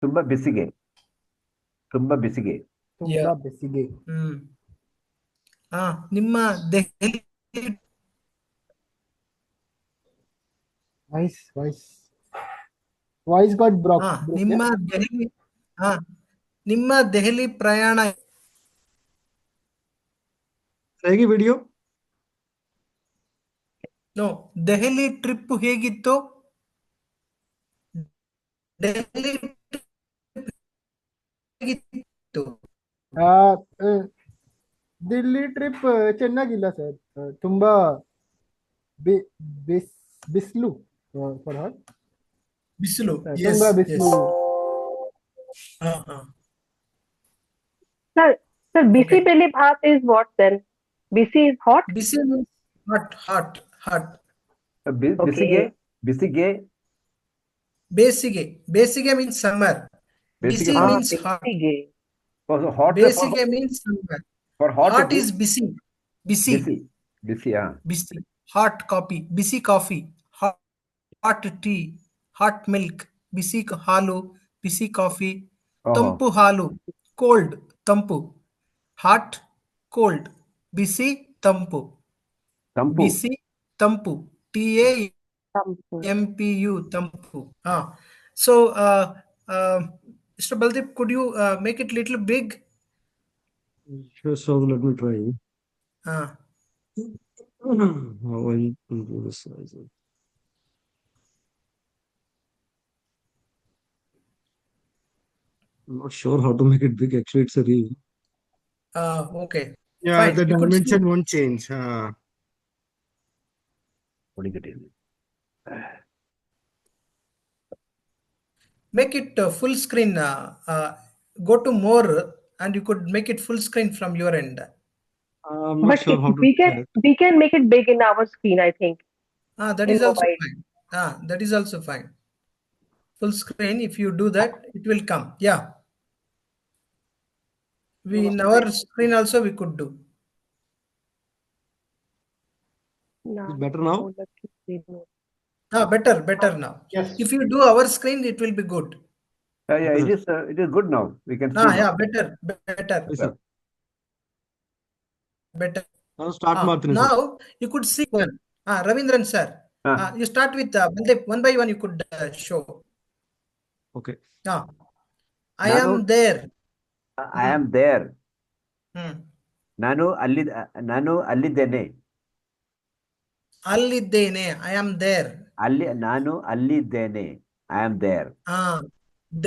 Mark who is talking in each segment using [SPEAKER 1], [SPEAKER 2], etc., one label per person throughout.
[SPEAKER 1] ತುಂಬಾ ಬೆಸಿಗೆ. ತುಂಬಾ ಬೆಸಿಗೆ.
[SPEAKER 2] ತುಂಬಾ ಬೆಸಿಗೆ.
[SPEAKER 3] ನಿಮ್ಮ ದೆಹಲಿ
[SPEAKER 2] ವಾಯ್ಸ್ ಗಾಟ್ ಬ್ರಾಕ್.
[SPEAKER 3] ನಿಮ್ಮ ದೆಹಲಿ ಪ್ರಯಾಣ
[SPEAKER 4] ಹೇಗೆ ವಿಡಿಯೋ?
[SPEAKER 3] ದೆಹಲಿ ಟ್ರಿಪ್ ಹೇಗಿತ್ತು? ದೆಹಲಿ ಹೇಗಿತ್ತು?
[SPEAKER 2] ದಿಲ್ಲಿ ಟ್ರಿಪ್ ಚೆನ್ನಾಗಿಲ್ಲ ಸರ್. ತುಂಬಾ ಬಿಸಿಲು.
[SPEAKER 3] ಬಿಸಿಲು.
[SPEAKER 2] ತುಂಬಾ ಬಿಸಿಲು.
[SPEAKER 5] Sir, bisi beli bhat is what then? Bisi is hot?
[SPEAKER 3] Bisi means hot.
[SPEAKER 1] Besige.
[SPEAKER 3] Besige means summer. Bisi means hot.
[SPEAKER 1] Hot.
[SPEAKER 3] Besige means summer.
[SPEAKER 1] For hot,
[SPEAKER 3] hot is bisi. Bisi.
[SPEAKER 1] Bisi.
[SPEAKER 3] Hot coffee. Bisi coffee. Hot tea. Hot milk. Bisi halu. Bisi coffee. Tampu halu. Cold. Tampu. Hot. Cold. Bisi tampu. Bisi tampu. TAMPU. Tampu. So, Mr. Baldeep, could you make it little big?
[SPEAKER 4] Sure, so let me try. How will do this size? I'm not sure how to make it big. Actually, it's a reel.
[SPEAKER 3] Okay.
[SPEAKER 4] Yeah,
[SPEAKER 3] fine.
[SPEAKER 4] The dimension won't change.
[SPEAKER 3] Make it full screen. Go to more and you could make it full screen from your end.
[SPEAKER 4] I'm not sure how to
[SPEAKER 5] we can make it big in our screen, I think.
[SPEAKER 3] That is also fine. That is also fine. Full screen, if you do that, it will come. Yeah. In our screen also we could do.
[SPEAKER 4] It's better now?
[SPEAKER 3] Better now.
[SPEAKER 2] Yes.
[SPEAKER 3] If you do our screen, it will be good.
[SPEAKER 1] Yeah, it is good now. We can see.
[SPEAKER 3] Yeah, better.
[SPEAKER 4] Now start Martin.
[SPEAKER 3] Now you could see one. Ravindran sir. You start with Baldeep. One by one you could show.
[SPEAKER 4] Okay.
[SPEAKER 3] I am there.
[SPEAKER 1] I am there. ನಾನು ಅಲ್ಲಿದ್ದೇನೆ.
[SPEAKER 3] ಅಲ್ಲಿದ್ದೇನೆ. I am there.
[SPEAKER 1] ನಾನು ಅಲ್ಲಿದ್ದೇನೆ. I am there.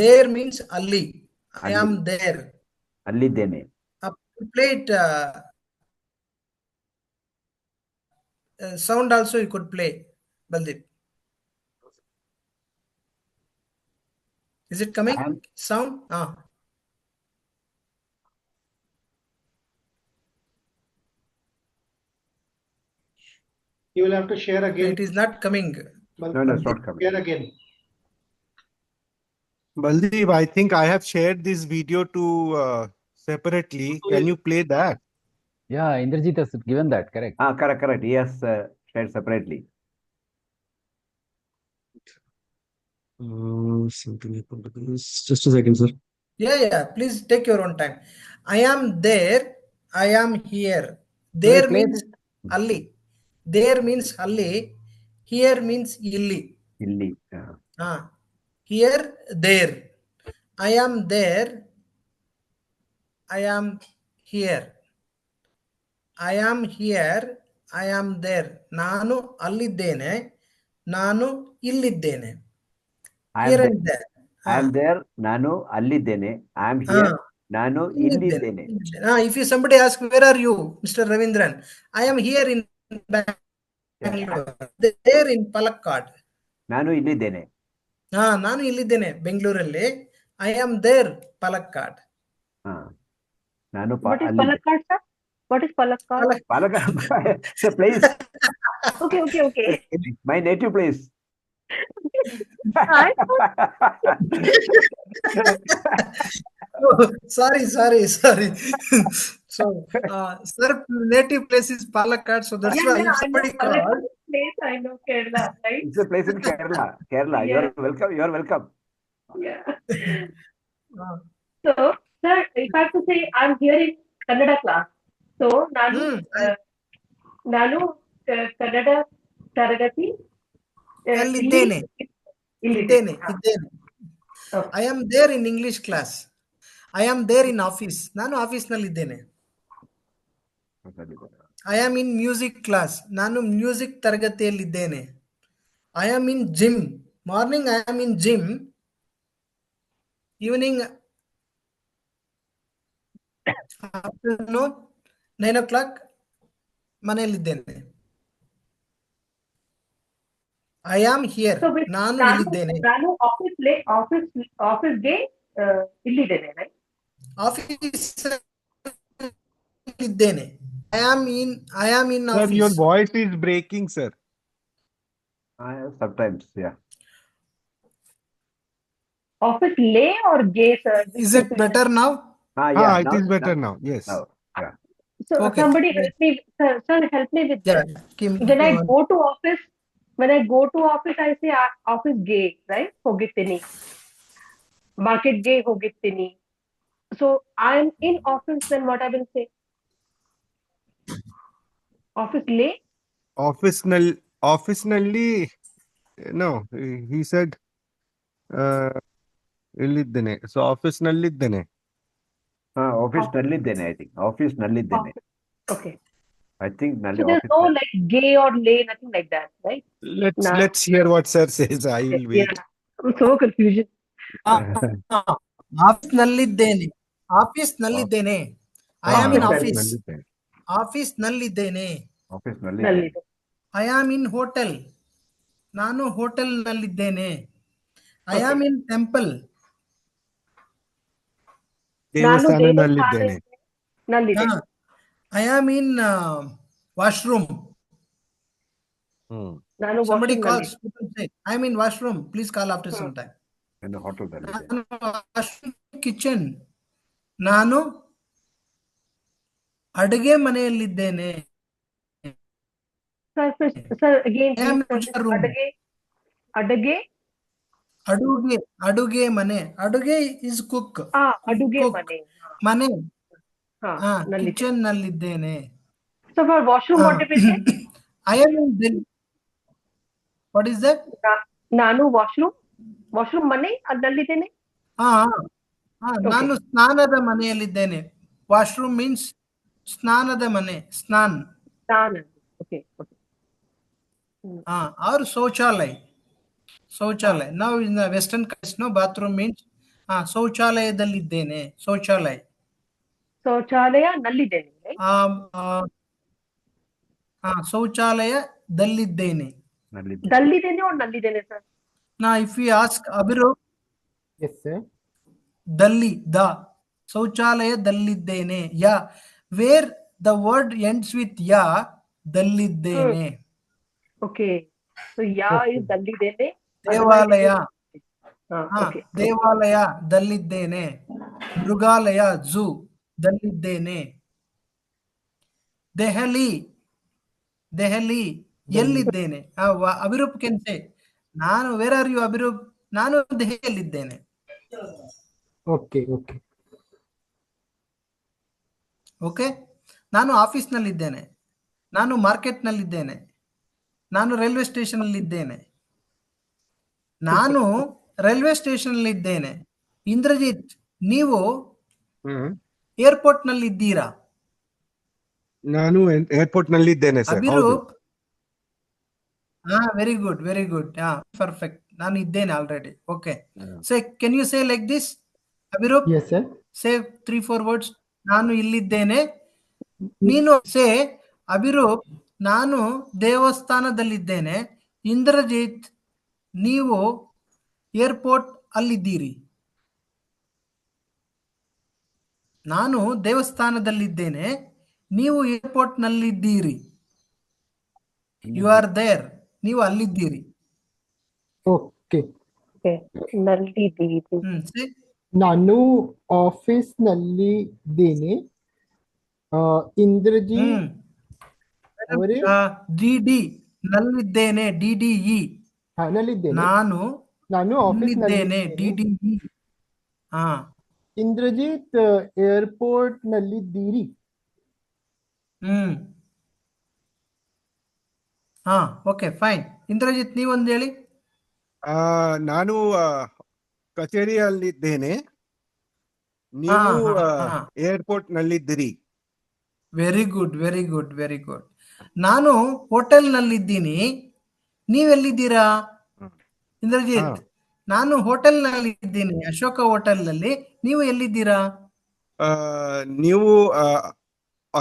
[SPEAKER 3] There means ಅಲ್ಲಿ. I am there.
[SPEAKER 1] ಅಲ್ಲಿದ್ದೇನೆ.
[SPEAKER 3] Play it. Sound also you could play, Baldeep. Is it coming? Sound?
[SPEAKER 2] You will have to share again.
[SPEAKER 3] It is not coming.
[SPEAKER 1] No, it's not coming.
[SPEAKER 2] Share again.
[SPEAKER 6] Baldeep, I think I have shared this video to separately. Can you play that?
[SPEAKER 7] Yeah, Indrajit has given that, correct?
[SPEAKER 1] Correct. He has shared separately.
[SPEAKER 4] Just a second, sir.
[SPEAKER 3] Yeah. Please take your own time. I am there. I am here. There means alli. There means alli. Here means illi. Here, there. I am there. I am here. I am here. I am there. ನಾನು ಅಲ್ಲಿದ್ದೇನೆ. ನಾನು ಇಲ್ಲಿದ್ದೇನೆ. Here and there.
[SPEAKER 1] I am there. ನಾನು ಅಲ್ಲಿದ್ದೇನೆ. I am here. ನಾನು ಇಲ್ಲಿದ್ದೇನೆ.
[SPEAKER 3] If somebody asks, where are you, Mr. Ravindran? I am here in Bangalore. There in Palakkad.
[SPEAKER 1] ನಾನು ಇಲ್ಲಿದ್ದೇನೆ.
[SPEAKER 3] ನಾನು ಇಲ್ಲಿದ್ದೇನೆ ಬೆಂಗಳೂರಲ್ಲಿ. I am there, Palakkad.
[SPEAKER 1] ನಾನು
[SPEAKER 5] What is Palakkad, sir? What is Palakkad?
[SPEAKER 1] Palakkad. It's a place.
[SPEAKER 5] Okay.
[SPEAKER 1] My native place.
[SPEAKER 3] Sorry. So, sir, native place is Palakkad, so that's why if somebody called.
[SPEAKER 5] Place, I know Kerala, right?
[SPEAKER 1] It's a place in Kerala.
[SPEAKER 5] Yeah.
[SPEAKER 1] You are welcome.
[SPEAKER 5] Yeah. So, sir, if I have to say, I'm here in Kannada class. So, ನಾನು ಕನ್ನಡ ತರಗತಿ
[SPEAKER 3] ಅಲ್ಲಿದ್ದೇನೆ.
[SPEAKER 5] ಇಲ್ಲಿದ್ದೇನೆ.
[SPEAKER 3] I am there in English class. I am there in office. ನಾನು office ನಲ್ಲಿ ಇದ್ದೇನೆ. I am in music class. ನಾನು music ತರಗತಿಯಲ್ಲಿದ್ದೇನೆ. I am in gym. Morning I am in gym. Evening afternoon 9 o'clock ಮನೆಯಲ್ಲಿದ್ದೇನೆ. I am here. ನಾನು ಇಲ್ಲಿದ್ದೇನೆ.
[SPEAKER 5] ನಾನು ಆಫೀಸ್ಗೆ ಇಲ್ಲಿದ್ದೇನೆ.
[SPEAKER 3] ಆಫೀಸ್ ಇದ್ದೇನೆ. I am in
[SPEAKER 6] Sir,
[SPEAKER 3] office.
[SPEAKER 6] your voice is breaking, sir.
[SPEAKER 1] Sometimes, yeah.
[SPEAKER 5] Office lay or gay, sir?
[SPEAKER 3] Is it better now?
[SPEAKER 1] Yeah.
[SPEAKER 6] It is better now. Yes.
[SPEAKER 1] Now, yeah.
[SPEAKER 5] So
[SPEAKER 3] Okay.
[SPEAKER 5] somebody help me, sir, help me with
[SPEAKER 3] Yeah.
[SPEAKER 5] that. When I go to office, I say office gay, right? ಹೋಗಿರ್ತೀನಿ. Market gay ಹೋಗಿರ್ತೀನಿ. So I'm in office, then what I will say? Office lay?
[SPEAKER 6] Office nalli, no, he said, illiddene. So office nalliddene.
[SPEAKER 1] Office ನಲ್ಲಿದ್ದೇನೆ, I think. Office ನಲ್ಲಿದ್ದೇನೆ.
[SPEAKER 5] Okay.
[SPEAKER 1] I think
[SPEAKER 5] So
[SPEAKER 1] ನಲ್ಲಿ
[SPEAKER 5] there's
[SPEAKER 1] office
[SPEAKER 5] no like gay or lay, nothing like that, right?
[SPEAKER 6] Let's hear what sir says. I will wait.
[SPEAKER 5] Yeah. I'm so confusion.
[SPEAKER 3] Office ನಲ್ಲಿದ್ದೇನೆ. Office ನಲ್ಲಿದ್ದೇನೆ. I am in office.
[SPEAKER 1] ನಲ್ಲಿದ್ದೇನೆ.
[SPEAKER 3] Office ನಲ್ಲಿದ್ದೇನೆ.
[SPEAKER 1] Office ನಲ್ಲಿದ್ದೇನೆ.
[SPEAKER 3] I am in hotel. ನಾನು hotel ನಲ್ಲಿದ್ದೇನೆ. I am in temple.
[SPEAKER 6] ದೇವಸ್ಥಾನದಲ್ಲಿದ್ದೇನೆ.
[SPEAKER 5] ನಲ್ಲಿದ್ದೇನೆ.
[SPEAKER 3] I am in washroom.
[SPEAKER 5] ನಾನು
[SPEAKER 3] Somebody
[SPEAKER 5] washroom
[SPEAKER 3] calls.
[SPEAKER 5] ನಲ್ಲಿ.
[SPEAKER 3] I am in washroom. Please call after some time.
[SPEAKER 1] ಇನ್ನು hotel ನಲ್ಲಿದ್ದೇನೆ.
[SPEAKER 3] ನಾನು washroom ಕಿಚನ್. ನಾನು ಅಡುಗೆ ಮನೆಯಲ್ಲಿದ್ದೇನೆ.
[SPEAKER 5] Sir, again,
[SPEAKER 3] I am
[SPEAKER 5] please,
[SPEAKER 3] in room.
[SPEAKER 5] ಅಡುಗೆ
[SPEAKER 3] ಅಡುಗೆ ಮನೆ. ಅಡುಗೆ is cook.
[SPEAKER 5] ಅಡುಗೆ
[SPEAKER 3] Cook.
[SPEAKER 5] ಮನೆ.
[SPEAKER 3] ಮನೆ.
[SPEAKER 5] ನಲ್ಲಿ.
[SPEAKER 3] Kitchen ನಲ್ಲಿದ್ದೇನೆ.
[SPEAKER 5] So for washroom, what did we say?
[SPEAKER 3] I am in Delhi. What is that?
[SPEAKER 5] ನಾನು ವಾಶ್ರೂಮ್ ಮನೆ ಅದಲ್ಲಿದ್ದೇನೆ.
[SPEAKER 3] ನಾನು ಸ್ನಾನದ ಮನೆಯಲ್ಲಿದ್ದೇನೆ. ವಾಶ್ರೂಮ್ ಮೀನ್ಸ್ ಸ್ನಾನದ ಮನೆ. ಸ್ನಾನ್.
[SPEAKER 5] Okay.
[SPEAKER 3] Or ಶೌಚಾಲಯ. Now in the western countries, no, bathroom means ಶೌಚಾಲಯದಲ್ಲಿದ್ದೇನೆ.
[SPEAKER 5] ಶೌಚಾಲಯ ನಲ್ಲಿದ್ದೇನೆ.
[SPEAKER 3] ಶೌಚಾಲಯದಲ್ಲಿದ್ದೇನೆ.
[SPEAKER 5] ದಲ್ಲಿದ್ದೇನೆ or ನಲ್ಲಿದ್ದೇನೆ, ಸರ್?
[SPEAKER 3] Now if we ask Abhirup,
[SPEAKER 2] Yes, sir.
[SPEAKER 3] ಶೌಚಾಲಯದಲ್ಲಿದ್ದೇನೆ. Yeah, where the word ends with ya, ದಲ್ಲಿದ್ದೇನೆ.
[SPEAKER 5] Okay. So is ದಲ್ಲಿದ್ದೇನೆ.
[SPEAKER 3] ದೇವಾಲಯ.
[SPEAKER 5] Okay.
[SPEAKER 3] ದೇವಾಲಯದಲ್ಲಿದ್ದೇನೆ. ಮೃಗಾಲಯ ಝೂ ದಲ್ಲಿದ್ದೇನೆ. ದೆಹಲಿ ಎಲ್ಲಿದ್ದೇನೆ. ಅಭಿರೂಪ್ ಕೆನ್ ಸೇ ನಾನು ವೇರ್ ಆರ್ ಯು ಅಭಿರೂಪ್. ನಾನು ದೆಹಲಿಯಲ್ಲಿದ್ದೇನೆ. ಓಕೆ. ನಾನು ಆಫೀಸ್ ನಲ್ಲಿದ್ದೇನೆ. ನಾನು ಮಾರ್ಕೆಟ್ ನಲ್ಲಿದ್ದೇನೆ. ನಾನು ರೈಲ್ವೆ ಸ್ಟೇಷನ್ ಅಲ್ಲಿ ಇದ್ದೇನೆ. ನಾನು ರೈಲ್ವೆ ಸ್ಟೇಷನ್ ಅಲ್ಲಿ ಇದ್ದೇನೆ. ಇಂದ್ರಜಿತ್, ನೀವು ಏರ್ಪೋರ್ಟ್ ನಲ್ಲಿ ಇದ್ದೀರಾ?
[SPEAKER 6] ನಾನು ಏರ್ಪೋರ್ಟ್ ನಲ್ಲಿ ಇದ್ದೇನೆ ಸರ್.
[SPEAKER 3] Abhirup, very good. ಪರ್ಫೆಕ್ಟ್. ನಾನು ಇದ್ದೇನೆ already. Okay. So can you say like this Abhirup?
[SPEAKER 2] Yes, sir.
[SPEAKER 3] Say 3-4 words. ನಾನು ಇಲ್ಲಿದ್ದೇನೆ. ನೀನು ಸೇ ಅಭಿರೂಪ್, ನಾನು ದೇವಸ್ಥಾನದಲ್ಲಿದ್ದೇನೆ. ಇಂದ್ರಜಿತ್, ನೀವು ಏರ್ಪೋರ್ಟ್ ಅಲ್ಲಿದ್ದೀರಿ. ನಾನು ದೇವಸ್ಥಾನದಲ್ಲಿದ್ದೇನೆ. ನೀವು ಏರ್ಪೋರ್ಟ್ ನಲ್ಲಿದ್ದೀರಿ. You are there. ನೀವು ಅಲ್ಲಿದ್ದೀರಿ.
[SPEAKER 2] Okay.
[SPEAKER 5] ನಲ್ಲಿದ್ದೀರಿ.
[SPEAKER 2] ನಾನು ಆಫೀಸ್ ನಲ್ಲಿ ಇದ್ದೇನೆ. ಇಂದ್ರಜಿತ್ ಅವರೇ
[SPEAKER 3] ಡಿಡಿ ನಲ್ಲಿದ್ದೇನೆ. DDE.
[SPEAKER 2] ನಲ್ಲಿದ್ದೇನೆ.
[SPEAKER 3] ನಾನು
[SPEAKER 2] ಆಫೀಸ್
[SPEAKER 3] ಇದ್ದೇನೆ. DDE.
[SPEAKER 2] ಇಂದ್ರಜಿತ್ ಏರ್ಪೋರ್ಟ್ ನಲ್ಲಿದ್ದೀರಿ.
[SPEAKER 3] ಹಾ, ಓಕೆ ಫೈನ್. ಇಂದ್ರಜಿತ್ ನೀವೊಂದು ಹೇಳಿ.
[SPEAKER 6] ನಾನು ಕಚೇರಿಯಲ್ಲಿದ್ದೇನೆ, ನೀವು ಏರ್ಪೋರ್ಟ್ ನಲ್ಲಿದ್ದೀರಿ.
[SPEAKER 3] Very good, very good, very good. ನಾನು ಹೋಟೆಲ್ ನಲ್ಲಿದ್ದೀನಿ, ನೀವೆಲ್ಲಿದ್ದೀರಾ? ಇಂದ್ರಜಿತ್, ನಾನು ಹೋಟೆಲ್ ನಲ್ಲಿ ಇದ್ದೀನಿ, ಅಶೋಕ ಹೋಟೆಲ್ ನಲ್ಲಿ. ನೀವು ಎಲ್ಲಿದ್ದೀರಾ?
[SPEAKER 6] ನೀವು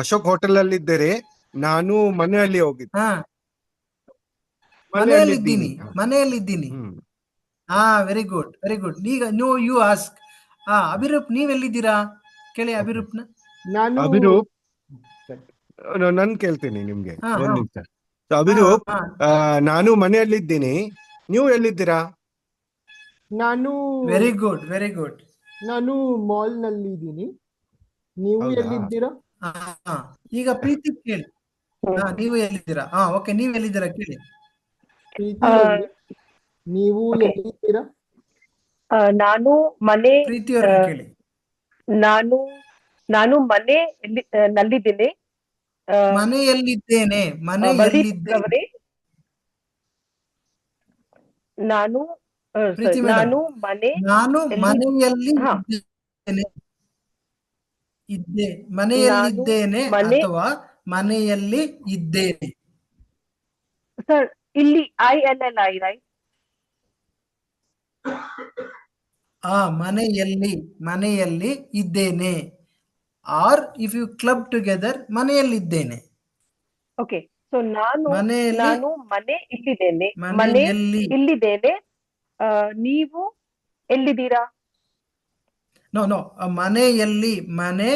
[SPEAKER 6] ಅಶೋಕ್ ಹೋಟೆಲ್ ಅಲ್ಲಿದ್ದೀರಿ, ನಾನು ಮನೆಯಲ್ಲಿ ಹೋಗಿದ್ದೆ.
[SPEAKER 3] ಹಾ, ಮನೆಯಲ್ಲಿದ್ದೀನಿ. ಮನೆಯಲ್ಲಿದ್ದೀನಿ. ಹಾ, ವೆರಿ ಗುಡ್, ವೆರಿ ಗುಡ್. ಈಗ ಯು ಆಸ್ಕ್. ಅಭಿರೂಪ್ ನೀವೆಲ್ಲಿದ್ದೀರಾ ಕೇಳಿ ಅಭಿರೂಪ್ನ.
[SPEAKER 2] ನಾನು
[SPEAKER 6] ಅಭಿರೂಪ್, ನಾನು ಕೇಳ್ತೀನಿ ನಿಮ್ಗೆ ಒಂದ್ ನಿಮಿಷ. ಅಭಿರೂಪ್, ನಾನು ಮನೆಯಲ್ಲಿದ್ದೀನಿ, ನೀವು ಎಲ್ಲಿದ್ದೀರಾ?
[SPEAKER 2] ನಾನು
[SPEAKER 3] ವೆರಿ ಗುಡ್, ವೆರಿ ಗುಡ್.
[SPEAKER 2] ನಾನು ಮಾಲ್ ನಲ್ಲಿ ಇದ್ದೀನಿ, ನೀವು
[SPEAKER 6] ಹೌದಾ?
[SPEAKER 2] ಎಲ್ಲಿದ್ದೀರಾ?
[SPEAKER 3] ಈಗ ಪ್ರೀತಿ ಕೇಳಿ. ನೀವು ಎಲ್ಲಿದ್ದೀರಾ? ಓಕೆ, ನೀವು ಎಲ್ಲಿದ್ದೀರಾ ಕೇಳಿ.
[SPEAKER 2] ಪ್ರೀತಿ ಅವರೇ, ನೀವು ಎಲ್ಲಿದ್ದೀರಾ?
[SPEAKER 5] ನಾನು ಮನೆ
[SPEAKER 3] ಪ್ರೀತಿಯವ್ರ ಕೇಳಿ.
[SPEAKER 5] ನಾನು ಮನೆ ನಲ್ಲಿದ್ದೇನೆ.
[SPEAKER 3] ಮನೆಯಲ್ಲಿದ್ದೇನೆ. ಮನೆಯಲ್ಲಿದ್ದೇನೆ.
[SPEAKER 5] ನಾನು
[SPEAKER 3] ಪ್ರೀತಿ
[SPEAKER 5] ನಾನು
[SPEAKER 3] ಮನೆಯಲ್ಲಿ ಮನೆಯಲ್ಲಿದ್ದೇನೆ ಅಥವಾ ಮನೆಯಲ್ಲಿ ಇದ್ದೇನೆ.
[SPEAKER 5] ಸರ್, ಇಲ್ಲಿ ILLI ರೈಟ್?
[SPEAKER 3] ಮನೆಯಲ್ಲಿ ಇದ್ದೇನೆ. Are if you club together, ಮನೆಯಲ್ಲಿದ್ದೇನೆ.
[SPEAKER 5] ಓಕೆ, ಸೊ ನಾನು ಮನೆ ಇಲ್ಲಿದ್ದೇನೆ, ಇಲ್ಲಿದ್ದೇನೆ. ನೀವು ಎಲ್ಲಿದ್ದೀರಾ?
[SPEAKER 3] ನೋ ಮನೆಯಲ್ಲಿ, ಮನೆ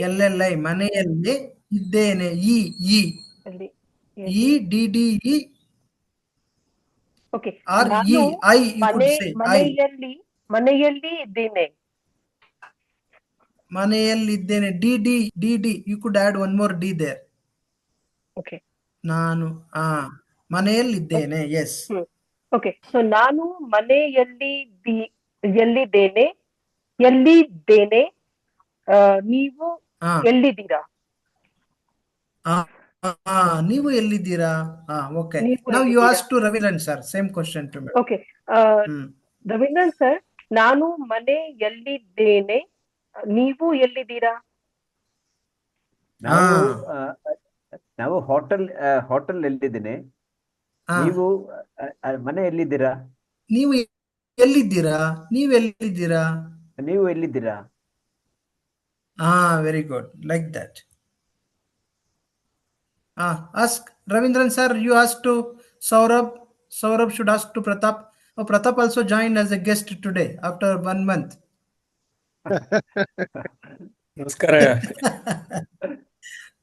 [SPEAKER 3] YALLI ಮನೆಯಲ್ಲಿ ಇದ್ದೇನೆ. EDDE
[SPEAKER 5] ಓಕೆ,
[SPEAKER 3] ಆರ್ I
[SPEAKER 5] ಮನೆಯಲ್ಲಿ ಇದ್ದೇನೆ.
[SPEAKER 3] ಮನೆಯಲ್ಲಿದ್ದೇನೆ. DD you could add one more D there.
[SPEAKER 5] Okay,
[SPEAKER 3] ನಾನು ಮನೆಯಲ್ಲಿದ್ದೇನೆ. ಎಸ್.
[SPEAKER 5] ಓಕೆ, ಸೊ ನಾನು ಎಲ್ಲಿದ್ದೇನೆ. ನೀವು ಎಲ್ಲಿದ್ದೀರಾ?
[SPEAKER 3] ನೀವು ಎಲ್ಲಿದ್ದೀರಾ? Okay, now you ask to Ravindran sir same question to me.
[SPEAKER 5] Okay, Ravindran sir, ನಾನು ಮನೆಯಲ್ಲಿದ್ದೇನೆ, ನೀವು ಎಲ್ಲಿದ್ದೀರಾ?
[SPEAKER 1] ನಾವು ಹೋಟೆಲ್ ಎಲ್ಲಿದ್ದೇನೆ, ನೀವು ಮನೆ ಎಲ್ಲಿದ್ದೀರಾ?
[SPEAKER 3] ನೀವು ಎಲ್ಲಿದ್ದೀರಾ?
[SPEAKER 1] ನೀವು ಎಲ್ಲಿದ್ದೀರಾ?
[SPEAKER 3] Very good, like that. Ask Ravindran sir, you ask to Saurabh should ask to Pratap. Pratap also joined as a guest today after 1 month.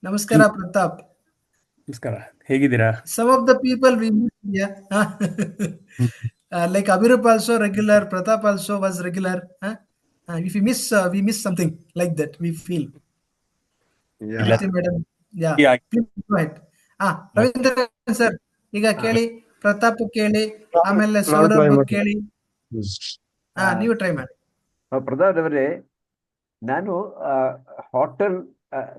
[SPEAKER 3] Namaskara Pratap.
[SPEAKER 8] ನಮಸ್ಕಾರ, ಹೇಗಿದ್ದೀರಾ?
[SPEAKER 3] Some of the people we meet here, like Abhirup also regular, Pratap also was regular. If we miss something like that, we feel. Madam. Ravindran sir, ಈಗ ಕೇಳಿ, ಪ್ರತಾಪ್ ಕೇಳಿ, ಆಮೇಲೆ ಸೌರಭ್ ಕೇಳಿ. ನೀವು try ಮಾಡಿ.
[SPEAKER 1] ಪ್ರತಾಪ್ ಅವರೇ, ನಾನು ಹೋಟೆಲ್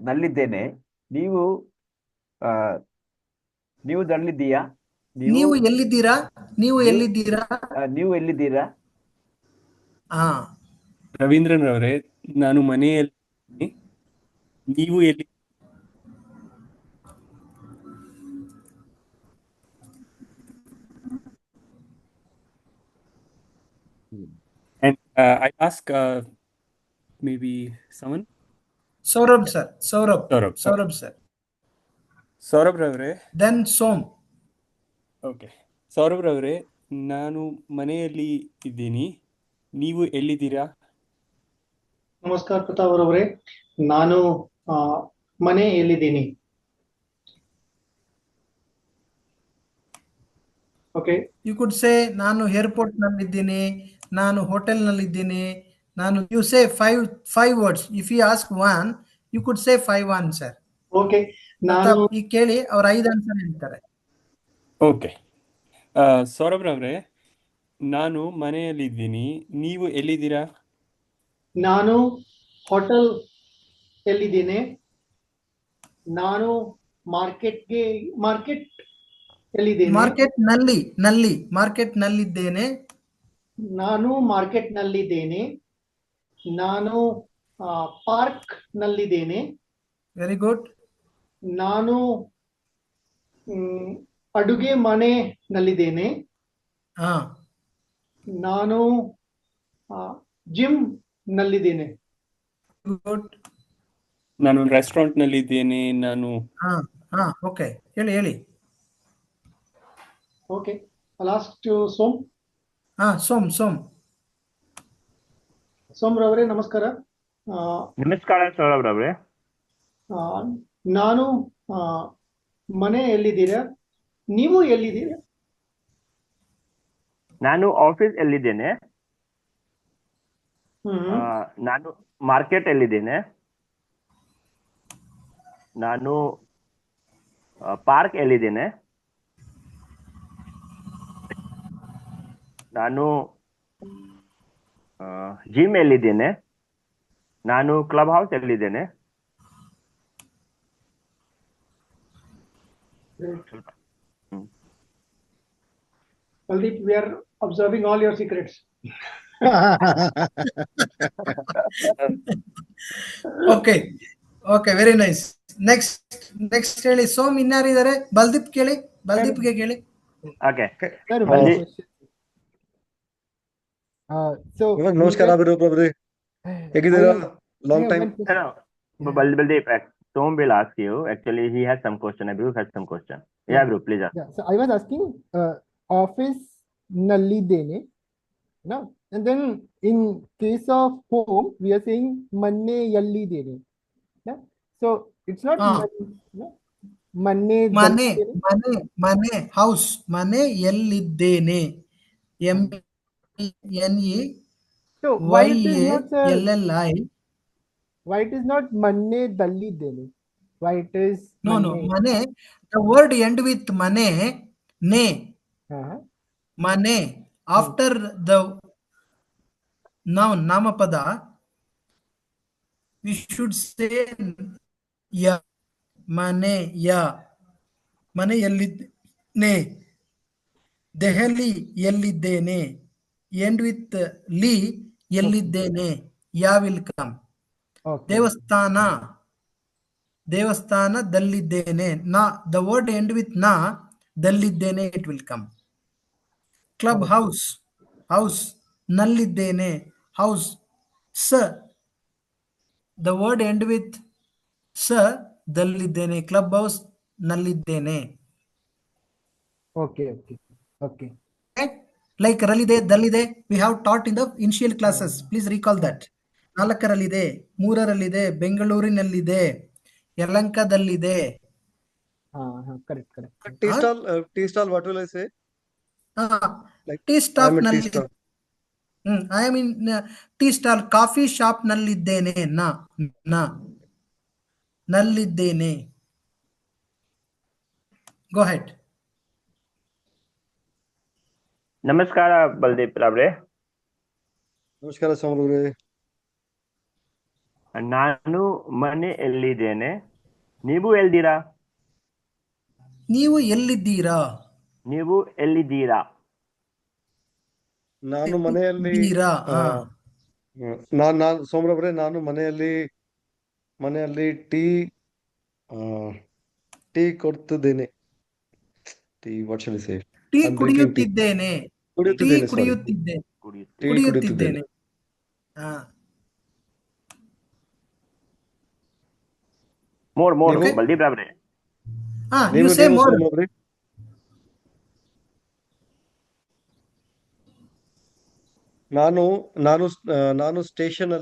[SPEAKER 1] ನಲ್ಲಿದ್ದೇನೆ, ನೀವು ನಲ್ಲಿದ್ದೀಯಾ?
[SPEAKER 3] ನೀವು ಎಲ್ಲಿದ್ದೀರಾ? ನೀವು ಎಲ್ಲಿದ್ದೀರಾ?
[SPEAKER 8] ರವೀಂದ್ರನ್ ಅವರೇ, ನಾನು ಮನೆಯಲ್ಲಿ, ನೀವು ಎಲ್ಲಿ? And I ask maybe someone.
[SPEAKER 3] Saurabh sir. Saurabh sir.
[SPEAKER 8] Saurabh ಅವರೇ.
[SPEAKER 3] Then Som.
[SPEAKER 8] Okay. Saurabh ಅವರೇ, ನಾನು ಮನೆಯಲ್ಲಿ ಇದ್ದೀನಿ, ನೀವು ಎಲ್ಲಿದ್ದೀರಾ?
[SPEAKER 9] ನಮಸ್ಕಾರ ಪ್ರತಾಪ್ ಅವರೇ, ನಾನು ಮನೆಯಲ್ಲಿದ್ದೀನಿ. Okay.
[SPEAKER 3] You could say ನಾನು ಏರ್ಪೋರ್ಟ್ ನಲ್ಲಿದ್ದೀನಿ, ನಾನು hotel ನಲ್ಲಿದ್ದೀನಿ. You say five words. If you ask one, you could say 5 answer.
[SPEAKER 9] Okay.
[SPEAKER 3] ಈ ಕೇಳಿ ಅವ್ರು 5 ಆನ್ಸರ್ ಹೇಳ್ತಾರೆ.
[SPEAKER 8] ಓಕೆ, ಸೌರಭ್ ರವರೇ, ನಾನು ಮನೆಯಲ್ಲಿದ್ದೀನಿ, ನೀವು ಎಲ್ಲಿದ್ದೀರಾ?
[SPEAKER 9] ನಾನು ಹೋಟೆಲ್ ಎಲ್ಲಿದ್ದೇನೆ. ನಾನು ಮಾರ್ಕೆಟ್ ಎಲ್ಲಿದ್ದೇನೆ.
[SPEAKER 3] ಮಾರ್ಕೆಟ್ ನಲ್ಲಿದ್ದೇನೆ.
[SPEAKER 9] ನಾನು ಮಾರ್ಕೆಟ್ ನಲ್ಲಿದ್ದೇನೆ. ನಾನು ಪಾರ್ಕ್ ನಲ್ಲಿದ್ದೇನೆ.
[SPEAKER 3] Very good.
[SPEAKER 9] ನಾನು ಅಡುಗೆ ಮನೆ ನಲ್ಲಿದ್ದೇನೆ.
[SPEAKER 3] ಹಾ,
[SPEAKER 9] ನಾನು ಜಿಮ್ ನಲ್ಲಿದ್ದೇನೆ.
[SPEAKER 3] ಗುಡ್.
[SPEAKER 8] ನಾನು ರೆಸ್ಟೋರೆಂಟ್ ನಲ್ಲಿ ಇದ್ದೇನೆ. ನಾನು
[SPEAKER 3] ಹಾ, ಓಕೆ, ಹೇಳಿ.
[SPEAKER 9] Okay, last Som. ಸೋಮ್ ರವರೇ ನಮಸ್ಕಾರ.
[SPEAKER 10] ನಮಸ್ಕಾರ ಸೌರಭ್ ರವರೇ.
[SPEAKER 9] ನಾನು ಮನೆ ಎಲ್ಲಿದ್ದೀರಾ, ನೀವು ಎಲ್ಲಿದ್ದೀರಾ?
[SPEAKER 10] ನಾನು ಆಫೀಸ್ ಎಲ್ಲಿದ್ದೇನೆ. ನಾನು ಮಾರ್ಕೆಟ್ ಎಲ್ಲಿದ್ದೇನೆ. ನಾನು ಪಾರ್ಕ್ ಎಲ್ಲಿದ್ದೇನೆ. ನಾನು ಜಿಮ್ ಎಲ್ಲಿದ್ದೇನೆ. ನಾನು ಕ್ಲಬ್ ಹೌಸ್ ಎಲ್ಲಿದ್ದೇನೆ.
[SPEAKER 9] Baldeep, we are observing all your secrets.
[SPEAKER 3] ಓಕೆ, ವೆರಿ ನೈಸ್. ನೆಕ್ಸ್ಟ್ ಹೇಳಿ ಸೋಮ್. ಇನ್ನಾರಿದ್ದಾರೆ? ಬಲ್ದೀಪ್ಗೆ ಕೇಳಿ.
[SPEAKER 10] Okay.
[SPEAKER 2] Sir, one question. So
[SPEAKER 4] ನಮಸ್ಕಾರ ಅಭಿರೂಪ್ ಅವರೇ, ಹೇಗಿದ್ದೀರಾ? Long time.
[SPEAKER 10] Baldeep, Tom will ask you. Actually, he has some question. Abhirup has some question. Yeah, Abhirup, please ask.
[SPEAKER 2] Yeah, so I was asking office nallidene, no? And then in case of home, we are saying manne yallidene. Yeah? So it's not no? manne
[SPEAKER 3] house. ಮನೆ ಎಲ್ಲಿದ್ದೇನೆ. MNE
[SPEAKER 2] So why it is not
[SPEAKER 3] YALLI.
[SPEAKER 2] why it is not manne dallidene? Why it is
[SPEAKER 3] No, mane. The word end with mane, ne. Mane. After the noun, namapada, we should say ya. Mane ya. Mane yellidene. Dehali yelliddene. End with li, yelliddene. Ya will come.
[SPEAKER 2] Okay.
[SPEAKER 3] ದೇವಸ್ಥಾನ ದಲ್ಲಿದ್ದೇನೆ. The word end with na, ದಲ್ಲಿದ್ದೇನೆ, it will come. Club house ನಲ್ಲಿದ್ದೇನೆ, house. The word end with ದಲ್ಲಿದ್ದೇನೆ, club house ನಲ್ಲಿದ್ದೇನೆ.
[SPEAKER 2] Okay.
[SPEAKER 3] Like ರಲ್ಲಿದೆ, ದಲ್ಲಿದೆ, we have taught in the initial classes. Please recall that. 4ರಲ್ಲಿದೆ, 3ರಲ್ಲಿದೆ, ಬೆಂಗಳೂರಿನಲ್ಲಿದೆ, ಯಲಹಂಕದಲ್ಲಿದೆ.
[SPEAKER 2] Correct.
[SPEAKER 4] Tea stall, what will I say?
[SPEAKER 3] Tea stop
[SPEAKER 4] I'm a tea
[SPEAKER 3] ನಲ್ಲಿ.
[SPEAKER 4] stall.
[SPEAKER 3] I am in tea stall. Coffee shop ನಲ್ಲಿದ್ದೇನೆ. ನಲ್ಲಿದ್ದೇನೆ. Go ahead.
[SPEAKER 10] ನಮಸ್ಕಾರ ಬಲ್ದೀಪ್ ರವರೇ.
[SPEAKER 4] ನಮಸ್ಕಾರ ಸೌರಭ್ ಅವರೇ.
[SPEAKER 10] ನಾನು ಮನೆ ಎಲ್ಲಿದ್ದೇನೆ. ನೀವು ಎಲ್ಲಿದ್ದೀರಾ.
[SPEAKER 3] ನೀವು ಎಲ್ಲಿದ್ದೀರಾ.
[SPEAKER 4] ನಾನು ಮನೆಯಲ್ಲಿ. ನಾನು ಸೋಮರವ್ ಅವರೇ, ನಾನು ಮನೆಯಲ್ಲಿ ಟೀ ಕೊಡ್ತಿದ್ದೇನೆ. Tea what shall I say?
[SPEAKER 3] Tea ಕುಡಿಯುತ್ತಿದ್ದೇನೆ.
[SPEAKER 4] ಕುಡಿಯುತ್ತಿದ್ದೇನೆ.
[SPEAKER 10] ಮೋರ್ ಬಲ್ದೀಪ್ ರವರೇ.
[SPEAKER 3] You say more.
[SPEAKER 4] ನಾನು ಸ್ಟೇಷನ್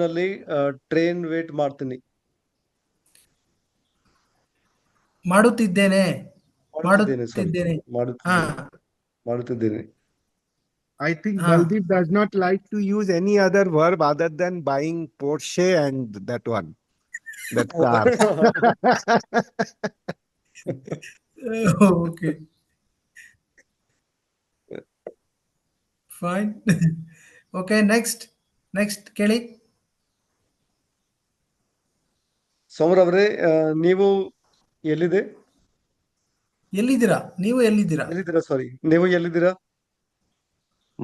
[SPEAKER 4] ಅಲ್ಲಿ ಟ್ರೈನ್ ವೇಟ್ ಮಾಡ್ತೀನಿ.
[SPEAKER 3] ಮಾಡುತ್ತಿದ್ದೇನೆ.
[SPEAKER 6] I think Baldeep does not like to use any other verb other than buying Porsche and that one. That car.
[SPEAKER 3] Okay. Fine. Okay, next ಕೇಳಿ.
[SPEAKER 4] ಸೌಮ್ರ ಅವರೇ, ನೀವು ಎಲ್ಲಿದೆ
[SPEAKER 3] ಎಲ್ಲಿದ್ದೀರಾ? ನೀವು ಎಲ್ಲಿದ್ದೀರಾ?
[SPEAKER 4] ಎಲ್ಲಿದ್ದೀರಾ? ಸಾರಿ, ನೀವು ಎಲ್ಲಿದ್ದೀರಾ?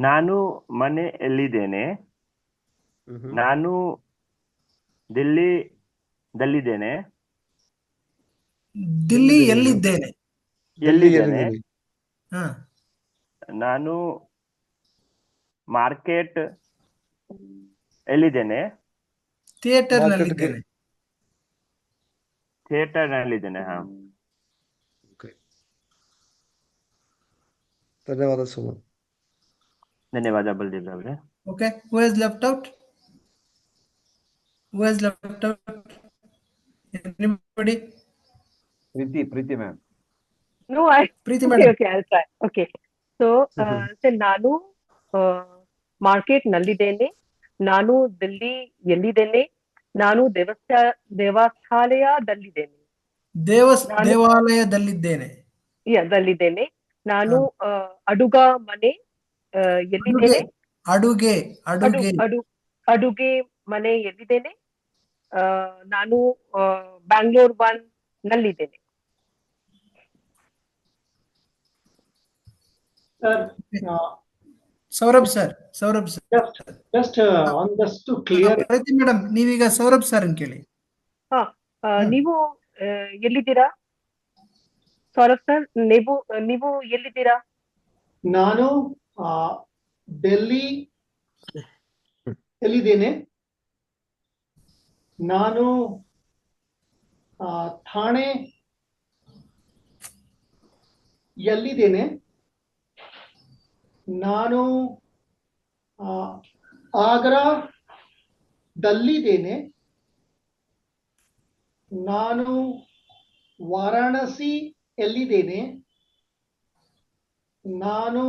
[SPEAKER 10] ನಾನು ಮನೆಯಲ್ಲಿದ್ದೇನೆ. ನಾನು ದಲ್ಲಿದ್ದೇನೆ.
[SPEAKER 3] ದಿಲ್ಲಿ ಎಲ್ಲಿದ್ದೇನೆ?
[SPEAKER 10] ಎಲ್ಲಿದ್ದೇನೆ.
[SPEAKER 3] ಹಾ,
[SPEAKER 10] ನಾನು ಮಾರ್ಕೆಟ್ ಎಲ್ಲಿದ್ದೇನೆ.
[SPEAKER 3] ಥಿಯೇಟರ್ ನಲ್ಲಿದ್ದೇನೆ.
[SPEAKER 10] ಥಿಯೇಟರ್ ನಲ್ಲಿದ್ದೇನೆ. ಹಾ,
[SPEAKER 4] ಧನ್ಯವಾದ ಸೋಮ.
[SPEAKER 10] ಧನ್ಯವಾದ ಬಲ್ದೇವ್ ಅವರೇ.
[SPEAKER 3] Okay, who has left out? Who has left out? Anybody?
[SPEAKER 1] Preeti ma'am.
[SPEAKER 5] No,
[SPEAKER 3] Preeti
[SPEAKER 5] okay,
[SPEAKER 3] madam.
[SPEAKER 5] okay, I'll try. Okay. So, ನಾನು ಮಾರ್ಕೆಟ್ ನಲ್ಲಿದ್ದೇನೆ. ನಾನು ದಿಲ್ಲಿ ಎಲ್ಲಿದ್ದೇನೆ. ನಾನು ದೇವಾಲಯದಲ್ಲಿದ್ದೇನೆ.
[SPEAKER 3] ದೇವಾಲಯದಲ್ಲಿದ್ದೇನೆ.
[SPEAKER 5] ದಲ್ಲಿದ್ದೇನೆ. ನಾನು ಅಡುಗ ಮನೆ ಎಲ್ಲಿದ್ದೇನೆ. ಅಡುಗೆ ಮನೆ ಎಲ್ಲಿದ್ದೇನೆ. ನಾನು Bangalore 1 ನಲ್ಲಿದ್ದೇನೆ.
[SPEAKER 9] Sir,
[SPEAKER 3] Saurabh sir.
[SPEAKER 9] just to clear.
[SPEAKER 3] ಪ್ರತಿ ಮೇಡಮ್, ನೀವೀಗ ಸೌರಭ್ ಸರ್ ಅಂತ ಕೇಳಿ.
[SPEAKER 5] ನೀವು ಎಲ್ಲಿದ್ದೀರಾ? ಸೌರಭ್ ಸರ್, ನೀವು ಎಲ್ಲಿದ್ದೀರಾ?
[SPEAKER 9] ನಾನು ಡೆಲ್ಲಿ ಎಲ್ಲಿದ್ದೇನೆ. ನಾನು ಥಾಣೆ ಎಲ್ಲಿದ್ದೇನೆ. ನಾನು ಆಗ್ರಾದಲ್ಲಿದ್ದೇನೆ. ನಾನು ವಾರಾಣಸಿ ಎಲ್ಲಿದ್ದೇನೆ. ನಾನು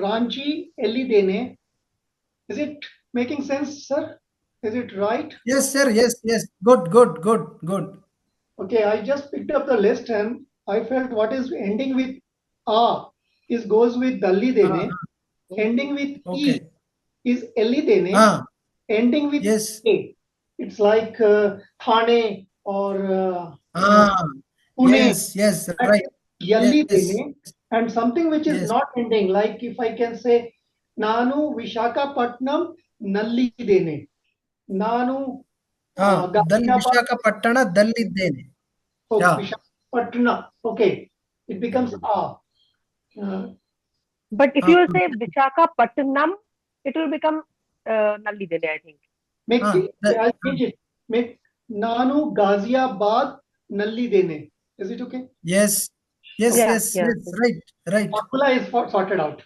[SPEAKER 9] Ranchi ಎಲ್ಲಿದ್ದೇನೆ. Is it making sense, sir? Is it right?
[SPEAKER 3] Yes, sir. Yes. Good.
[SPEAKER 9] Okay, I just picked up the list and I felt what is ending with A goes with Dallidene. Ending with E is Ellidene. Ending with A, it's like Thane or Pune.
[SPEAKER 3] Yes, right.
[SPEAKER 9] Yellidene. And something which is not ending, like if I can say, Nanu Vishakhapatnam Nallidene. Nanu
[SPEAKER 3] ವಿಶಾಖಪಟ್ಟಣದಲ್ಲಿದ್ದೇನೆ.
[SPEAKER 9] Vishakhapatnam. Okay, it becomes A.
[SPEAKER 5] But if you say Vishakhapatnam, it will become Nallidene, I think.
[SPEAKER 9] I'll change it. Make Nanu Ghaziabad Nallidene. Is it okay?
[SPEAKER 3] Yes. Right.
[SPEAKER 9] Formula is sorted out.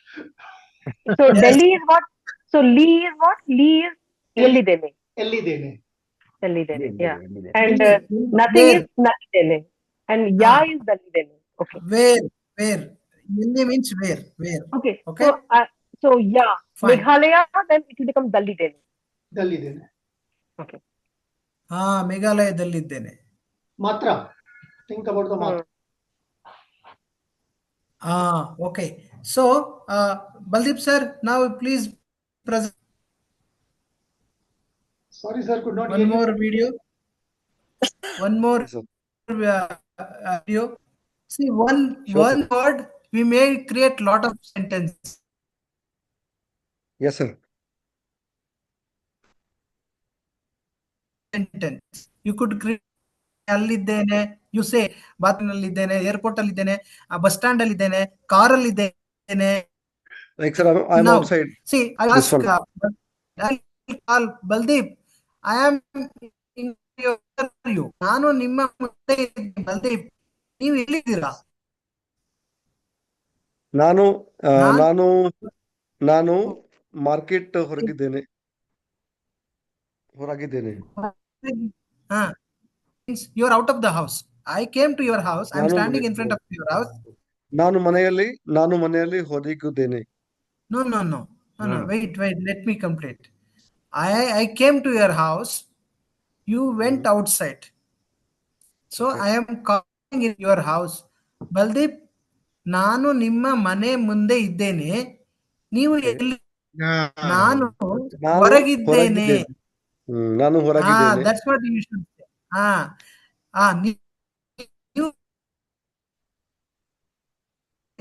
[SPEAKER 5] So Delhi is what? So Lee is what? Lee is Ellidene.
[SPEAKER 9] Ellidene.
[SPEAKER 5] Yeah. And nothing is Nallidene. And Ya is Dallidene. Okay.
[SPEAKER 3] Where? Yelle means where?
[SPEAKER 5] Okay.
[SPEAKER 3] Okay.
[SPEAKER 5] So Ya. Meghalaya, then it will become Dallidene.
[SPEAKER 9] Okay.
[SPEAKER 3] ಮೇಘಾಲಯದಲ್ಲಿದ್ದೇನೆ.
[SPEAKER 9] Matra. Think about the Matra.
[SPEAKER 3] Okay. So, Baldeep sir, now please present.
[SPEAKER 9] Sorry, sir, could not
[SPEAKER 3] One
[SPEAKER 9] hear
[SPEAKER 3] more
[SPEAKER 9] you.
[SPEAKER 3] video. Video. See, one word, we may create lot of sentences.
[SPEAKER 4] Yes, sir.
[SPEAKER 3] Sentence. You could create ಅಲ್ಲಿದ್ದೇನೆ, you say bathroom ನಲ್ಲಿದ್ದೇನೆ, airport ಅಲ್ಲಿದ್ದೇನೆ, bus stand ಅಲ್ಲಿದ್ದೇನೆ, car ಅಲ್ಲಿದ್ದೇನೆ.
[SPEAKER 4] Like sir, I'm outside.
[SPEAKER 3] See, I'll ask Baldeep, I am in you. ನಾನು ನಿಮ್ಮ ಮುಂದೆ ಬಲ್ದೀಪ್, ನೀವು ಎಲ್ಲಿದ್ದೀರಾ?
[SPEAKER 4] ನಾನು market ಹೊರಗಿದ್ದೇನೆ.
[SPEAKER 3] You are out of the house. I came to your house. I am standing in front of your house.
[SPEAKER 4] ನಾನು ಮನೆಯಲ್ಲಿ ಹೊರಗಿದ್ದೇನೆ.
[SPEAKER 3] No. Wait. Let me complete. I came to your house. You went outside. So I am calling in your house. Baldeep, ನಾನು ನಿಮ್ಮ ಮನೆ ಮುಂದೆ ಇದ್ದೇನೆ, ನೀವು ಎಲ್ಲಿ? ನಾನು
[SPEAKER 4] ನಾನು
[SPEAKER 3] ಹೊರಗಿದ್ದೇನೆ.
[SPEAKER 4] ಹೊರಗಿದ್ದೇನೆ. ನಾನು ಹೊರಗಿದ್ದೇನೆ.
[SPEAKER 3] That's what you should say. ನೀವು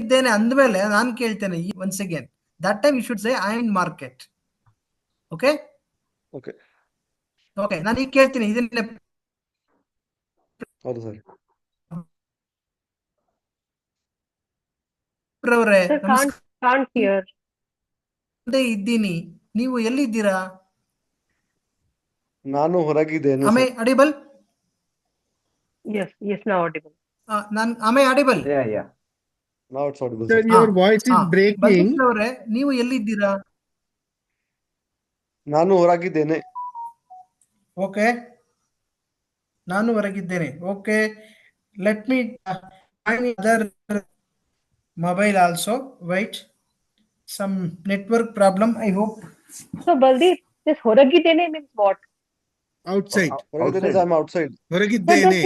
[SPEAKER 3] ಇದ್ದೇನೆ ಅಂದ್ಮೇಲೆ ನಾನು ಕೇಳ್ತೇನೆ once again, that time you should say I am in market. Okay
[SPEAKER 4] okay,
[SPEAKER 3] okay, ನಾನು ಈಗ ಕೇಳ್ತೀನಿ ಇದನ್ನ
[SPEAKER 4] ಹೌದು ಸರ್.
[SPEAKER 3] ಅವರೇ,
[SPEAKER 5] Sir, can't hear.
[SPEAKER 3] ಮುಂದೆ ಇದ್ದೀನಿ, ನೀವು ಎಲ್ಲಿದ್ದೀರಾ?
[SPEAKER 4] ನಾನು ಹೊರಗಿದ್ದೇನೆ.
[SPEAKER 3] Am I audible?
[SPEAKER 5] Yes, now audible.
[SPEAKER 3] Am I audible?
[SPEAKER 1] Yeah.
[SPEAKER 4] Now it's audible,
[SPEAKER 6] Sir,
[SPEAKER 4] sir.
[SPEAKER 6] your voice is breaking.
[SPEAKER 3] ಬಲ್ದೀಪ್ ಅವರೇ, ನೀವು ಎಲ್ಲಿದ್ದೀರಾ?
[SPEAKER 4] ನಾನು ಹೊರಗಿದ್ದೇನೆ.
[SPEAKER 3] ಓಕೆ, ನಾನು ಹೊರಗಿದ್ದೇನೆ. Okay, let me other mobile also. Wait, some network problem, I hope.
[SPEAKER 5] So Baldeep, this horagidene means what?
[SPEAKER 6] Outside.
[SPEAKER 4] ಹೊರಗಿದ್ದೇನೆ, I'm outside.
[SPEAKER 6] Horagiddene.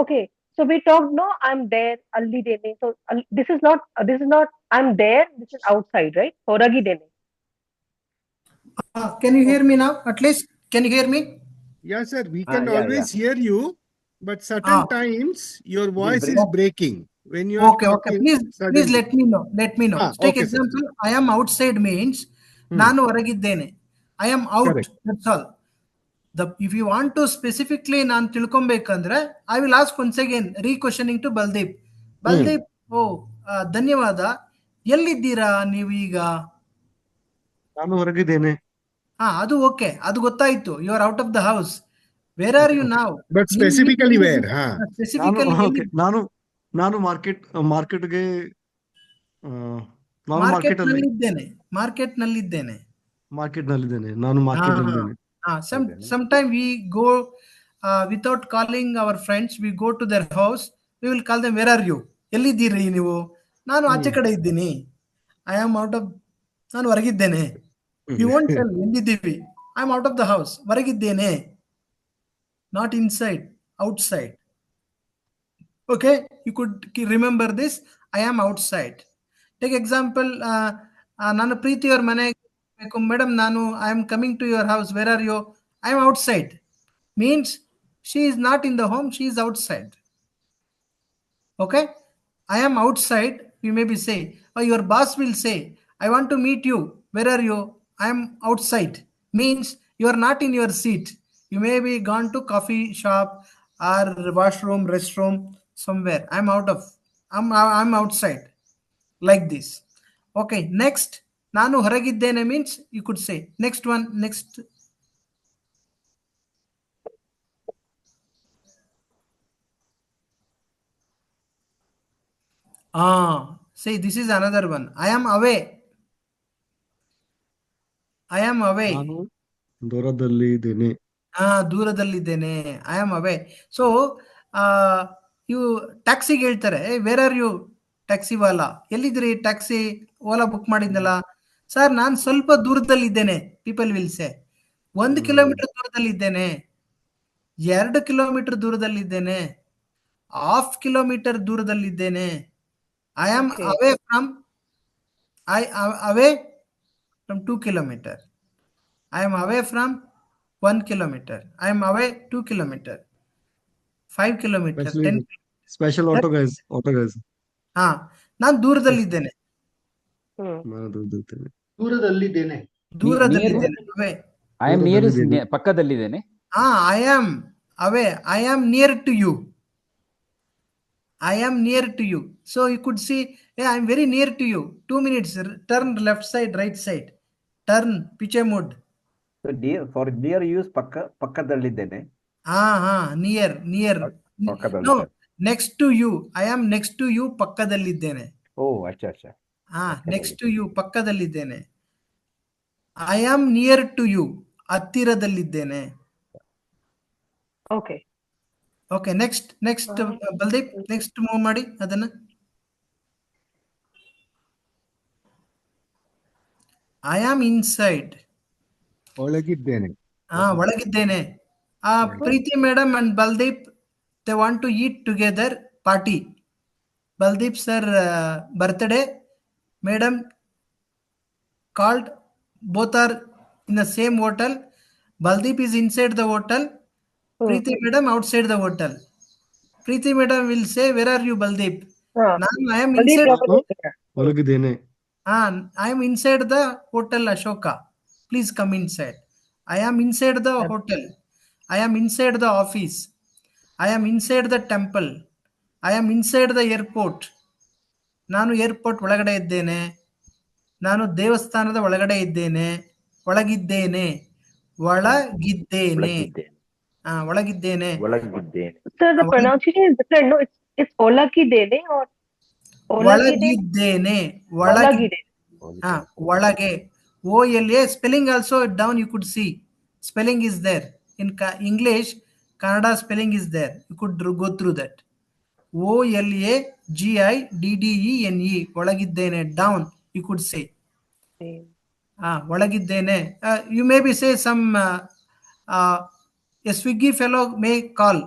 [SPEAKER 5] Okay, so we talked, no, I'm there, alli dene. So this is not I'm there, this is outside, right? Horagidene.
[SPEAKER 3] Can you hear me now? At least, can you hear me?
[SPEAKER 6] Yes, sir. We can
[SPEAKER 1] yeah,
[SPEAKER 6] always hear you, but certain times your voice is breaking. When you are
[SPEAKER 3] Okay.
[SPEAKER 6] talking,
[SPEAKER 3] Please let me know. Take
[SPEAKER 6] okay,
[SPEAKER 3] example, I am outside means ನಾನು ಹೊರಗಿದ್ದೇನೆ. I am out.
[SPEAKER 6] Correct.
[SPEAKER 3] That's all. If you want to specifically ನಾನು ತಿಳ್ಕೊಬೇಕಂದ್ರೆ, I will ask once again, re-questioning to Baldeep. Baldeep, ಧನ್ಯವಾದ. ಎಲ್ಲಿದ್ದೀರಾ ನೀವು ಈಗ?
[SPEAKER 4] ನಾನು ಹೊರಗಿದ್ದೇನೆ.
[SPEAKER 3] ಅದು okay, ಅದು ಗೊತ್ತಾಯ್ತು. You are out of the house. Where are you now?
[SPEAKER 6] But specifically where?
[SPEAKER 3] Specifically
[SPEAKER 4] ನಾನು ಮಾರ್ಕೆಟ್ಗೆ
[SPEAKER 3] ಮಾರ್ಕೆಟ್ ನಲ್ಲಿದ್ದೇನೆ.
[SPEAKER 4] ನಾನು market ನಲ್ಲಿದ್ದೇನೆ.
[SPEAKER 3] Sometime we go without calling our friends, we go to their house, we will call them, where are you? ಎಲ್ಲಿದ್ದೀರಿ ನೀವು? ನಾನು ಆಚೆ ಕಡೆ ಇದ್ದೀನಿ. I am out of, ನಾನು ಹೊರಗಿದ್ದೇನೆ. You won't tell ಎಲ್ಲಿದ್ದೀವಿ. I am out of the house, ಹೊರಗಿದ್ದೇನೆ. Not inside, outside. Okay, you could remember this. I am outside. Take example, ನಾನು ಪ್ರೀತಿ ಅವ್ರ ಮನೆಗೆ ಮೇಡಮ್, ನಾನು I am coming to your house, where are you? I am outside means she is not in the home, she is outside. Okay, I am outside. You may be say, your boss will say, I want to meet you, where are you? I am outside means you are not in your seat. You may be gone to coffee shop or washroom, restroom, somewhere. I'm outside, like this. Okay, next, ನಾನು ಹೊರಗಿದ್ದೇನೆ means you could say next one. See, this is another one. I am away.
[SPEAKER 4] ನಾನು ದೂರದಲ್ಲಿದ್ದೇನೆ.
[SPEAKER 3] ದೂರದಲ್ಲಿದ್ದೇನೆ. I am away. So ಇವು ಟ್ಯಾಕ್ಸಿಗೆ ಹೇಳ್ತಾರೆ, where are you taxi ವಾಲಾ? ಎಲ್ಲಿದ್ರಿ taxi Ola book ಮಾಡಿದ್ನಲ್ಲ ಸರ್, ನಾನು ಸ್ವಲ್ಪ ದೂರದಲ್ಲಿದ್ದೇನೆ. ಪೀಪಲ್ ವಿಲ್ ಸೇ 1 ಕಿಲೋಮೀಟರ್ ದೂರದಲ್ಲಿದ್ದೇನೆ, 2 ಕಿಲೋಮೀಟರ್ ದೂರದಲ್ಲಿದ್ದೇನೆ, 1/2 ಕಿಲೋಮೀಟರ್ ದೂರದಲ್ಲಿದ್ದೇನೆ. I am away from 2 kilometers. I am away from 1 kilometer. I am away 2 kilometers, 5 kilometers, 10
[SPEAKER 4] special auto guys.
[SPEAKER 3] ನಾನು ದೂರದಲ್ಲಿದ್ದೇನೆ.
[SPEAKER 9] ದೂರದಲ್ಲಿದ್ದೇನೆ.
[SPEAKER 3] away.
[SPEAKER 7] I am near is ಪಕ್ಕದಲ್ಲಿದ್ದೇನೆ.
[SPEAKER 3] I am away. I am near to you. I am near to you. So you could see, I am very near to you. 2 minutes, turn left side, right side, turn, piche mood.
[SPEAKER 1] For near use, ಪಕ್ಕದಲ್ಲಿದ್ದೇನೆ.
[SPEAKER 3] near. No, next to you. I am next to you, ಪಕ್ಕದಲ್ಲಿದ್ದೇನೆ.
[SPEAKER 1] ಅಚ್ಚಾ.
[SPEAKER 3] next to you, ಪಕ್ಕದಲ್ಲಿದ್ದೇನೆ. I am near to you, ಹತ್ತಿರದಲ್ಲಿದ್ದೇನೆ. Okay, next Baldeep, next move ಮಾಡಿ ಅದನ್ನ. I am inside.
[SPEAKER 6] ಒಳಗಿದ್ದೇನೆ.
[SPEAKER 3] ಒಳಗಿದ್ದೇನೆ. Preeti madam and Baldeep, they want to eat together, party. Baldeep sir birthday. Madam called. Both are in the same hotel. Baldeep is inside the hotel. Preeti madam outside the hotel. Preeti madam will say, "Where are you, Baldeep?" Now I am
[SPEAKER 5] Baldeep
[SPEAKER 3] inside.
[SPEAKER 4] ಒಳಗಿದ್ದೇನೆ.
[SPEAKER 3] I am inside the hotel Ashoka. Please come inside. I am inside the hotel. I am inside the office. I am inside the temple. I am inside the airport. ನಾನು airport ಒಳಗಡೆ ಇದ್ದೇನೆ. ನಾನು ದೇವಸ್ಥಾನದ ಒಳಗಡೆ ಇದ್ದೇನೆ. ಒಳಗಿದ್ದೇನೆ. ಒಳಗಿದ್ದೇನೆ. ಒಳಗಿದ್ದೇನೆ.
[SPEAKER 5] Sir, the pronunciation is different. No, it's Olakidene or
[SPEAKER 3] ಒಳಗಿದ್ದೇನೆ. ಒಳಗೆ. OLA spelling also down you could see. Spelling is there. In English, Kannada spelling is there. You could go through that. OLAGIDDENE. ಒಳಗಿದ್ದೇನೆ. Down you could say. ಒಳಗಿದ್ದೇನೆ. You maybe say some a Swiggy fellow may call.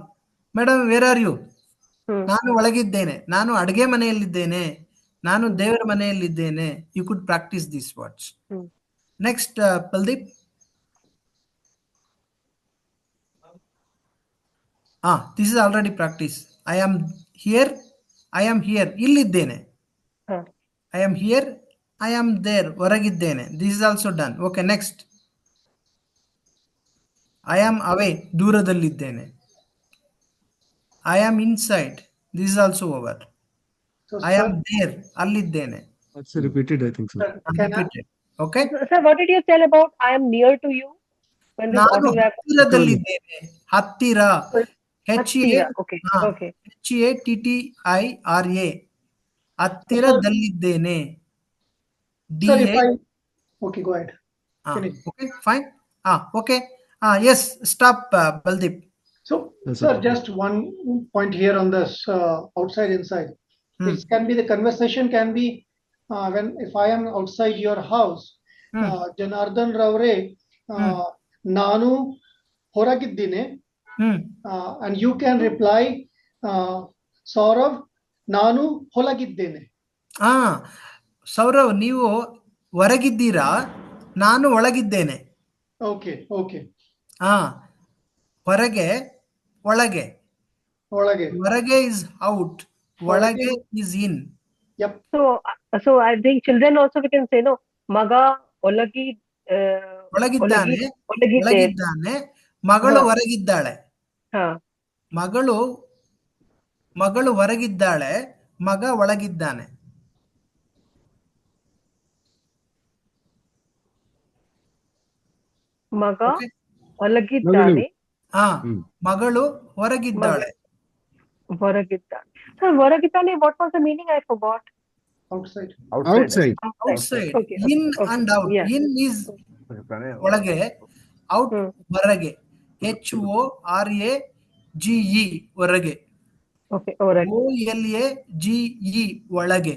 [SPEAKER 3] Madam, where are you? ನಾನು ಒಳಗಿದ್ದೇನೆ. ನಾನು ಅಡುಗೆ ಮನೆಯಲ್ಲಿದ್ದೇನೆ. ನಾನು ದೇವರ ಮನೆಯಲ್ಲಿದ್ದೇನೆ. You could practice these words. Next, Baldeep. This is already practice. I am here. I am here. ಇಲ್ಲಿದ್ದೇನೆ. I am here. I am there. ಹೊರಗಿದ್ದೇನೆ. This is also done. Okay, next. I am away. ದೂರದಲ್ಲಿದ್ದೇನೆ. I am inside. This is also over.
[SPEAKER 9] So,
[SPEAKER 3] I am there. ಅಲ್ಲಿದ್ದೇನೆ.
[SPEAKER 4] That's repeated, I think so.
[SPEAKER 3] Repeated. Okay.
[SPEAKER 5] Sir, what did you tell about I am near to you? When this
[SPEAKER 3] ನಾನು
[SPEAKER 5] audio app.
[SPEAKER 3] ಹತ್ತಿರದಲ್ಲಿದ್ದೇನೆ. ಹತ್ತಿರ.
[SPEAKER 5] Okay.
[SPEAKER 3] HATTIRA. ಹತ್ತಿರದಲ್ಲಿದ್ದೇನೆ.
[SPEAKER 9] Sir, if I... Okay, go ahead.
[SPEAKER 3] Okay, fine. Okay. Yes, stop, Baldeep.
[SPEAKER 9] So, sir, just one point here on this outside inside. It can be the conversation can be when if I am outside your house, Janardhan Ravre, Nanu Horagiddine, and you can reply, Saurav, Nanu Holagiddine.
[SPEAKER 3] Sourav, ನೀವು ಹೊರಗಿದ್ದೀರಾ? ನಾನು ಒಳಗಿದ್ದೇನೆ.
[SPEAKER 9] Okay.
[SPEAKER 3] ಹೊರಗೆ, ಒಳಗೆ. ಹೊರಗೆ is out. ಒಳಗೆ is in.
[SPEAKER 9] Yep.
[SPEAKER 5] So I think children also we can say no. Maga
[SPEAKER 3] ಒಳಗಿದ್ದಾನೆ. ಮಗಳು ಹೊರಗಿದ್ದಾಳೆ. ಮಗಳು ಹೊರಗಿದ್ದಾಳೆ. ಮಗ ಒಳಗಿದ್ದಾನೆ.
[SPEAKER 5] ಮಗ ಒಳಗಿದ್ದಾನೆ.
[SPEAKER 3] ಮಗಳು ಹೊರಗಿದ್ದಾಳೆ.
[SPEAKER 5] Sir, ಹೊರಗಿದ್ದಾನೆ, what was the meaning? I forgot.
[SPEAKER 9] Outside.
[SPEAKER 5] Okay.
[SPEAKER 3] In and out.
[SPEAKER 5] Yeah.
[SPEAKER 3] In is ಒಳಗೆ, out ಹೊರಗೆ. HORAGE ಹೊರಗೆ.
[SPEAKER 5] Okay, alright.
[SPEAKER 3] OLAGE ಒಳಗೆ.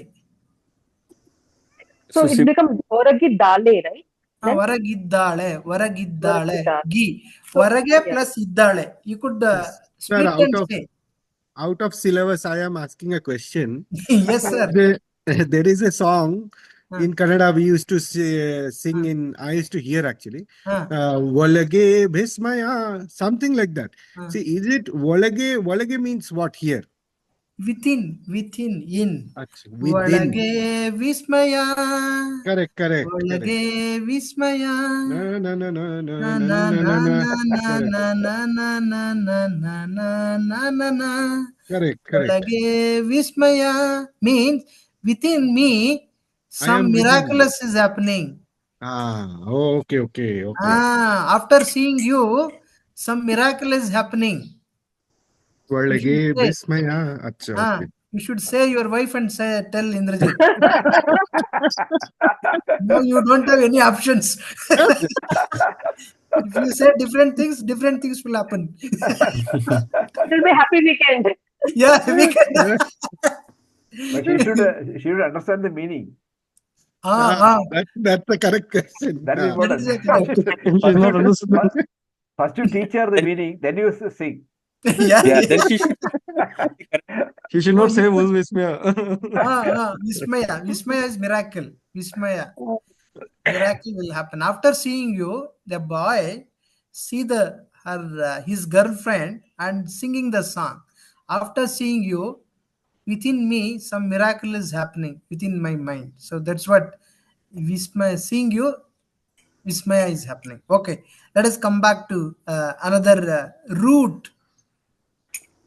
[SPEAKER 5] So it becomes ಹೊರಗಿದ್ದಾಳೆ, right?
[SPEAKER 3] ಹೊರಗಿದ್ದಾಳೆ. ಗಿ. ಹೊರಗೆ ಪ್ಲಸ್ ಇದ್ದಾಳೆ. You could split and say.
[SPEAKER 6] Out of syllabus, I am asking a question.
[SPEAKER 3] Yes, sir.
[SPEAKER 6] There is a song in Kannada we used to sing in. I used to hear actually. Volage Bhismaya, something like that. See, is it Volage? Volage means what here?
[SPEAKER 3] Within, in.
[SPEAKER 6] Within.
[SPEAKER 3] Volage Vismaya.
[SPEAKER 6] Correct.
[SPEAKER 3] Volage Vismaya.
[SPEAKER 6] No.
[SPEAKER 3] Na.
[SPEAKER 6] Correct.
[SPEAKER 3] Volage Vismaya means within me some miraculous is happening.
[SPEAKER 6] Okay.
[SPEAKER 3] After seeing you, some miracle is happening.
[SPEAKER 6] Volage Bhismaya. Okay.
[SPEAKER 3] You should say your wife and tell Indrajit. No, you don't have any options. If you say different things will happen.
[SPEAKER 5] It will be happy weekend.
[SPEAKER 3] Yeah, weekend.
[SPEAKER 1] But she should understand the meaning.
[SPEAKER 6] That's the correct question.
[SPEAKER 1] That is important. First you teach her the meaning, then you sing.
[SPEAKER 3] Yeah,
[SPEAKER 8] Yeah, then she should.
[SPEAKER 4] She should
[SPEAKER 3] No,
[SPEAKER 4] not say
[SPEAKER 3] you-
[SPEAKER 4] who's Vismaya.
[SPEAKER 3] Vismaya. Vismaya is miracle. Vismaya. Miracle will happen. After seeing you, the boy see his girlfriend and singing the song. After seeing you, within me, some miracle is happening within my mind. So that's what Vismaya, seeing you, Vismaya is happening. Okay, let us come back to another root.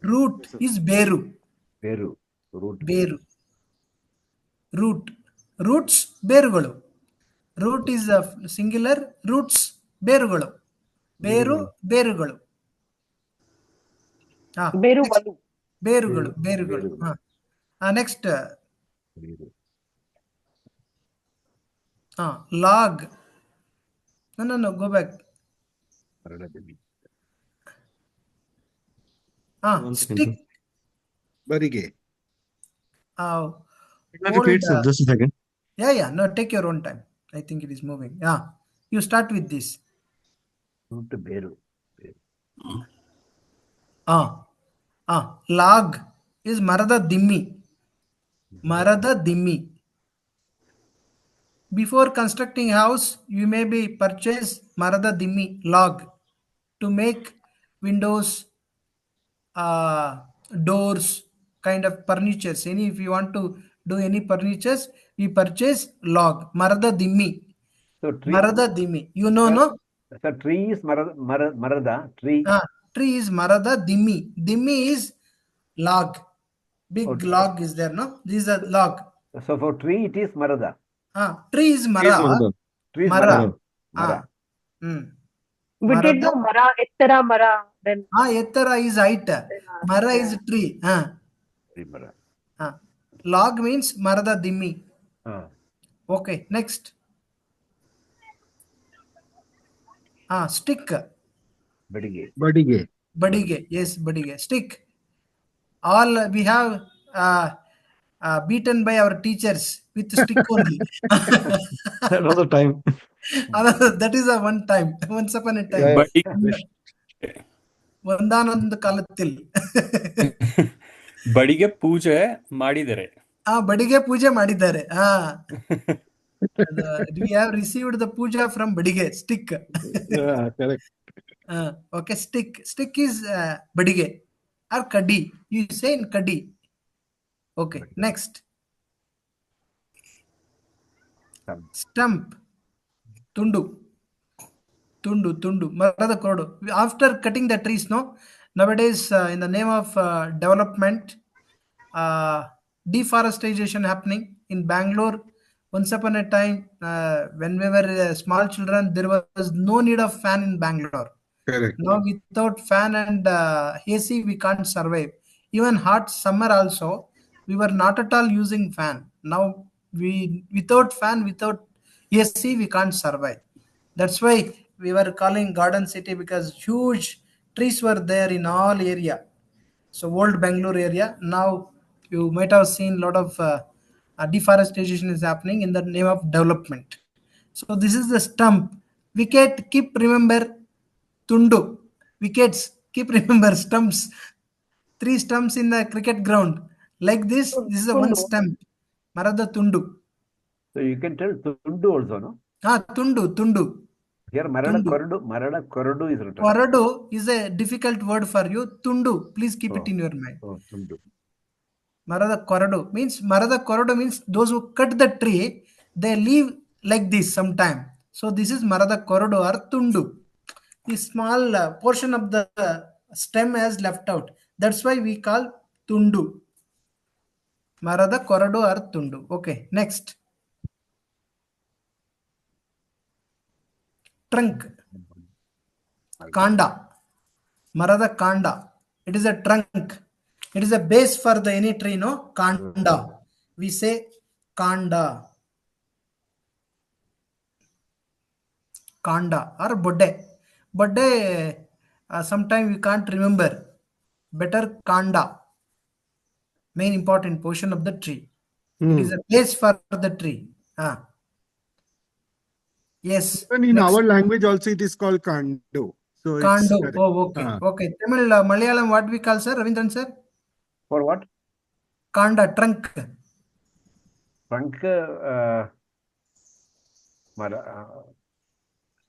[SPEAKER 3] Root is Beru.
[SPEAKER 1] Beru. Root
[SPEAKER 3] Beru. Root. Roots ಬೇರುಗಳು. Root is a singular. Roots ಬೇರುಗಳು. ಬೇರುಗಳು.
[SPEAKER 5] ಬೇರುಗಳು.
[SPEAKER 3] ಬೇರುಗಳು. Next log. No, go back. Stick.
[SPEAKER 6] Barige.
[SPEAKER 4] Repeat, sir. Just a second.
[SPEAKER 3] Yeah. No, take your own time. I think it is moving. You start with this.
[SPEAKER 1] Root Beru.
[SPEAKER 3] Log is Marada Dimmi. Marada Dimmi. Before constructing house, you may be purchase Marada Dimmi log to make windows, doors, kind of furnitures. If you want to do any furnitures, we purchase log. Marada Dimmi.
[SPEAKER 1] So tree.
[SPEAKER 3] Marada Dimmi. You know, no?
[SPEAKER 1] So tree is Marada. Tree.
[SPEAKER 3] Tree is Marada Dimmi. Dimmi is log. Big
[SPEAKER 1] Okay.
[SPEAKER 3] log is there, no? This is a log.
[SPEAKER 1] So for tree, it is Marada.
[SPEAKER 3] Tree is Mara.
[SPEAKER 1] Tree is
[SPEAKER 3] Mara.
[SPEAKER 1] Mara.
[SPEAKER 5] We did know Mara, Ettara Mara. Then
[SPEAKER 3] Ettara is height. Mara is tree.
[SPEAKER 1] Tree Mara.
[SPEAKER 3] Log means Marada Dimmi. Okay, next. Stick. Badige. Yes, Badige. Stick. All we have beaten by our teachers with stick only.
[SPEAKER 4] Another time.
[SPEAKER 3] That is a one time. Once upon a time. ಒಂದಾನೊಂದು ಕಾಲದಲ್ಲಿ
[SPEAKER 8] ಬಡಿಗೆ ಪೂಜೆ ಮಾಡಿದರೆ.
[SPEAKER 3] ಬಡಿಗೆ ಪೂಜೆ ಮಾಡಿದ್ದಾರೆ. We have received the puja from Badige. Stick.
[SPEAKER 6] Correct.
[SPEAKER 3] Okay, stick. Stick is Badige or Kadi. You say in Kadi. Okay, next. Stump. Tundu. Marada Korodu. After cutting the trees, no? Nowadays, in the name of development, deforestation happening in Bangalore. Once upon a time, when we were small children, there was no need of fan in Bangalore.
[SPEAKER 6] Correct.
[SPEAKER 3] Now without fan and AC, we can't survive. Even hot summer also, we were not at all using fan. Now without fan, without AC, we can't survive. That's why we were calling Garden City, because huge trees were there in all area. So old Bangalore area. Now you might have seen a lot of deforestation is happening in the name of development. So this is the stump. Wicket, keep remember Tundu. Wickets, keep remember stumps. 3 stumps in the cricket ground. Like this is a one stump. Marada Tundu.
[SPEAKER 1] So you can tell Tundu also, no?
[SPEAKER 3] Tundu.
[SPEAKER 1] Here Marada Korodu is written.
[SPEAKER 3] Korodu is a difficult word for you. Tundu, please keep it in your mind.
[SPEAKER 1] Tundu.
[SPEAKER 3] Marada Korodu means those who cut the tree, they leave like this sometime. So this is Marada Korodu or Tundu. The small portion of the stem has left out. That's why we call Tundu. Marada Korodu or Tundu. Okay, next. Trunk. Kanda. Marada Kanda. It is a trunk. It is a base for the any tree, no? Kanda. We say Kanda. Kanda or Bodde. Bodde, sometimes we can't remember. Better Kanda. Main important portion of the tree. It is a base for the tree. Yes.
[SPEAKER 6] And in our language also it is called Kando. So it's
[SPEAKER 3] Kandu.
[SPEAKER 6] correct.
[SPEAKER 3] Oh, okay. Okay. Tamil, Malayalam, what we call, sir? Ravindran, sir?
[SPEAKER 1] For what?
[SPEAKER 3] Kanda, trunk.
[SPEAKER 1] Trunk.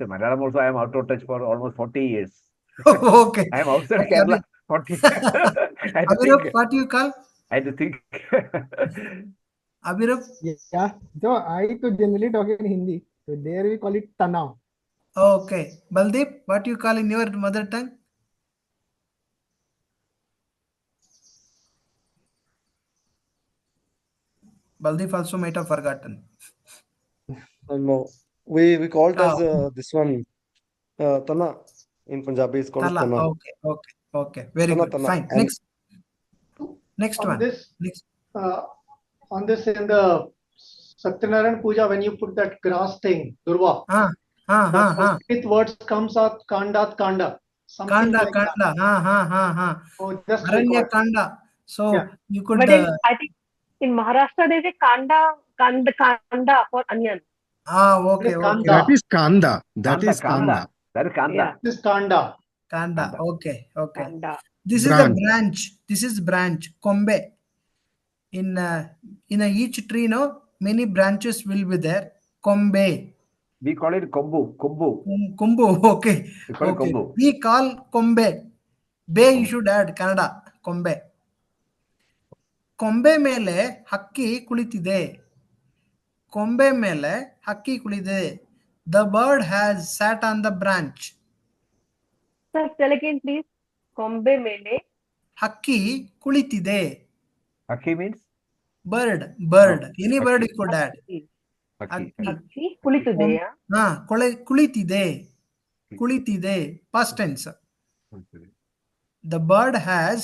[SPEAKER 1] Malayalam also, I am out of touch for almost 40 years.
[SPEAKER 3] Okay.
[SPEAKER 1] I am outside
[SPEAKER 3] Okay,
[SPEAKER 1] Kerala. 40. I had to
[SPEAKER 3] Abhirav,
[SPEAKER 1] think.
[SPEAKER 3] what do you call?
[SPEAKER 1] I had to think.
[SPEAKER 3] Abhirav?
[SPEAKER 2] Yeah. So I could generally talk in Hindi. So there we call it Tana.
[SPEAKER 3] Okay. Baldeep, what do you call in your mother tongue? Baldeep also might have forgotten.
[SPEAKER 4] No, we call it as
[SPEAKER 3] Oh.
[SPEAKER 4] this one Tana. In Punjabi, it's called as
[SPEAKER 3] Tala.
[SPEAKER 4] Tana.
[SPEAKER 3] Okay. Okay. Okay. Very
[SPEAKER 4] Tana,
[SPEAKER 3] good.
[SPEAKER 4] Tana.
[SPEAKER 3] Fine.
[SPEAKER 4] And
[SPEAKER 3] Next
[SPEAKER 9] On
[SPEAKER 3] one.
[SPEAKER 9] this,
[SPEAKER 3] Next.
[SPEAKER 9] on this in the Satyanarayan Puja, when you put that grass thing, Durva, the Sanskrit words comes out Kandat Kanda. Something
[SPEAKER 3] Kanda,
[SPEAKER 9] like that.
[SPEAKER 3] Kanda.
[SPEAKER 9] Oh, just
[SPEAKER 3] Aranya
[SPEAKER 9] record.
[SPEAKER 3] Kanda. So
[SPEAKER 9] Yeah.
[SPEAKER 3] you could.
[SPEAKER 5] But I think in Maharashtra there's a kanda for onion.
[SPEAKER 3] Okay. Okay.
[SPEAKER 6] That is Kanda. That is
[SPEAKER 1] Kanda.
[SPEAKER 6] Kanda.
[SPEAKER 1] That is Kanda.
[SPEAKER 5] Yeah.
[SPEAKER 9] This Kanda.
[SPEAKER 3] Kanda. Okay. Okay.
[SPEAKER 5] Kanda.
[SPEAKER 3] This is the branch. This is branch. Kombe. In each tree, no, many branches will be there. Kombe.
[SPEAKER 1] We call it Kombu.
[SPEAKER 3] Kumbu. Okay.
[SPEAKER 1] We call it Kombu.
[SPEAKER 3] We call Kombe. Be you should add Kannada. Kombe. ಕೊಂಬೆ ಮೇಲೆ ಹಕ್ಕಿ ಕುಳಿತಿದೆ. ಕೊಂಬೆ ಮೇಲೆ ಹಕ್ಕಿ ಕುಳಿತಿದೆ. The bird has sat on the branch.
[SPEAKER 5] Sir, tell again please. ಕೊಂಬೆ ಮೇಲೆ
[SPEAKER 3] ಹಕ್ಕಿ ಕುಳಿತಿದೆ.
[SPEAKER 1] Hakki means?
[SPEAKER 3] Bird. Any bird you could add.
[SPEAKER 5] ಹಕ್ಕಿ ಕುಳಿತಿದೆಯಾ?
[SPEAKER 3] ಕುಳಿತಿದೆ. ಕುಳಿತಿದೆ. Past tense. The bird has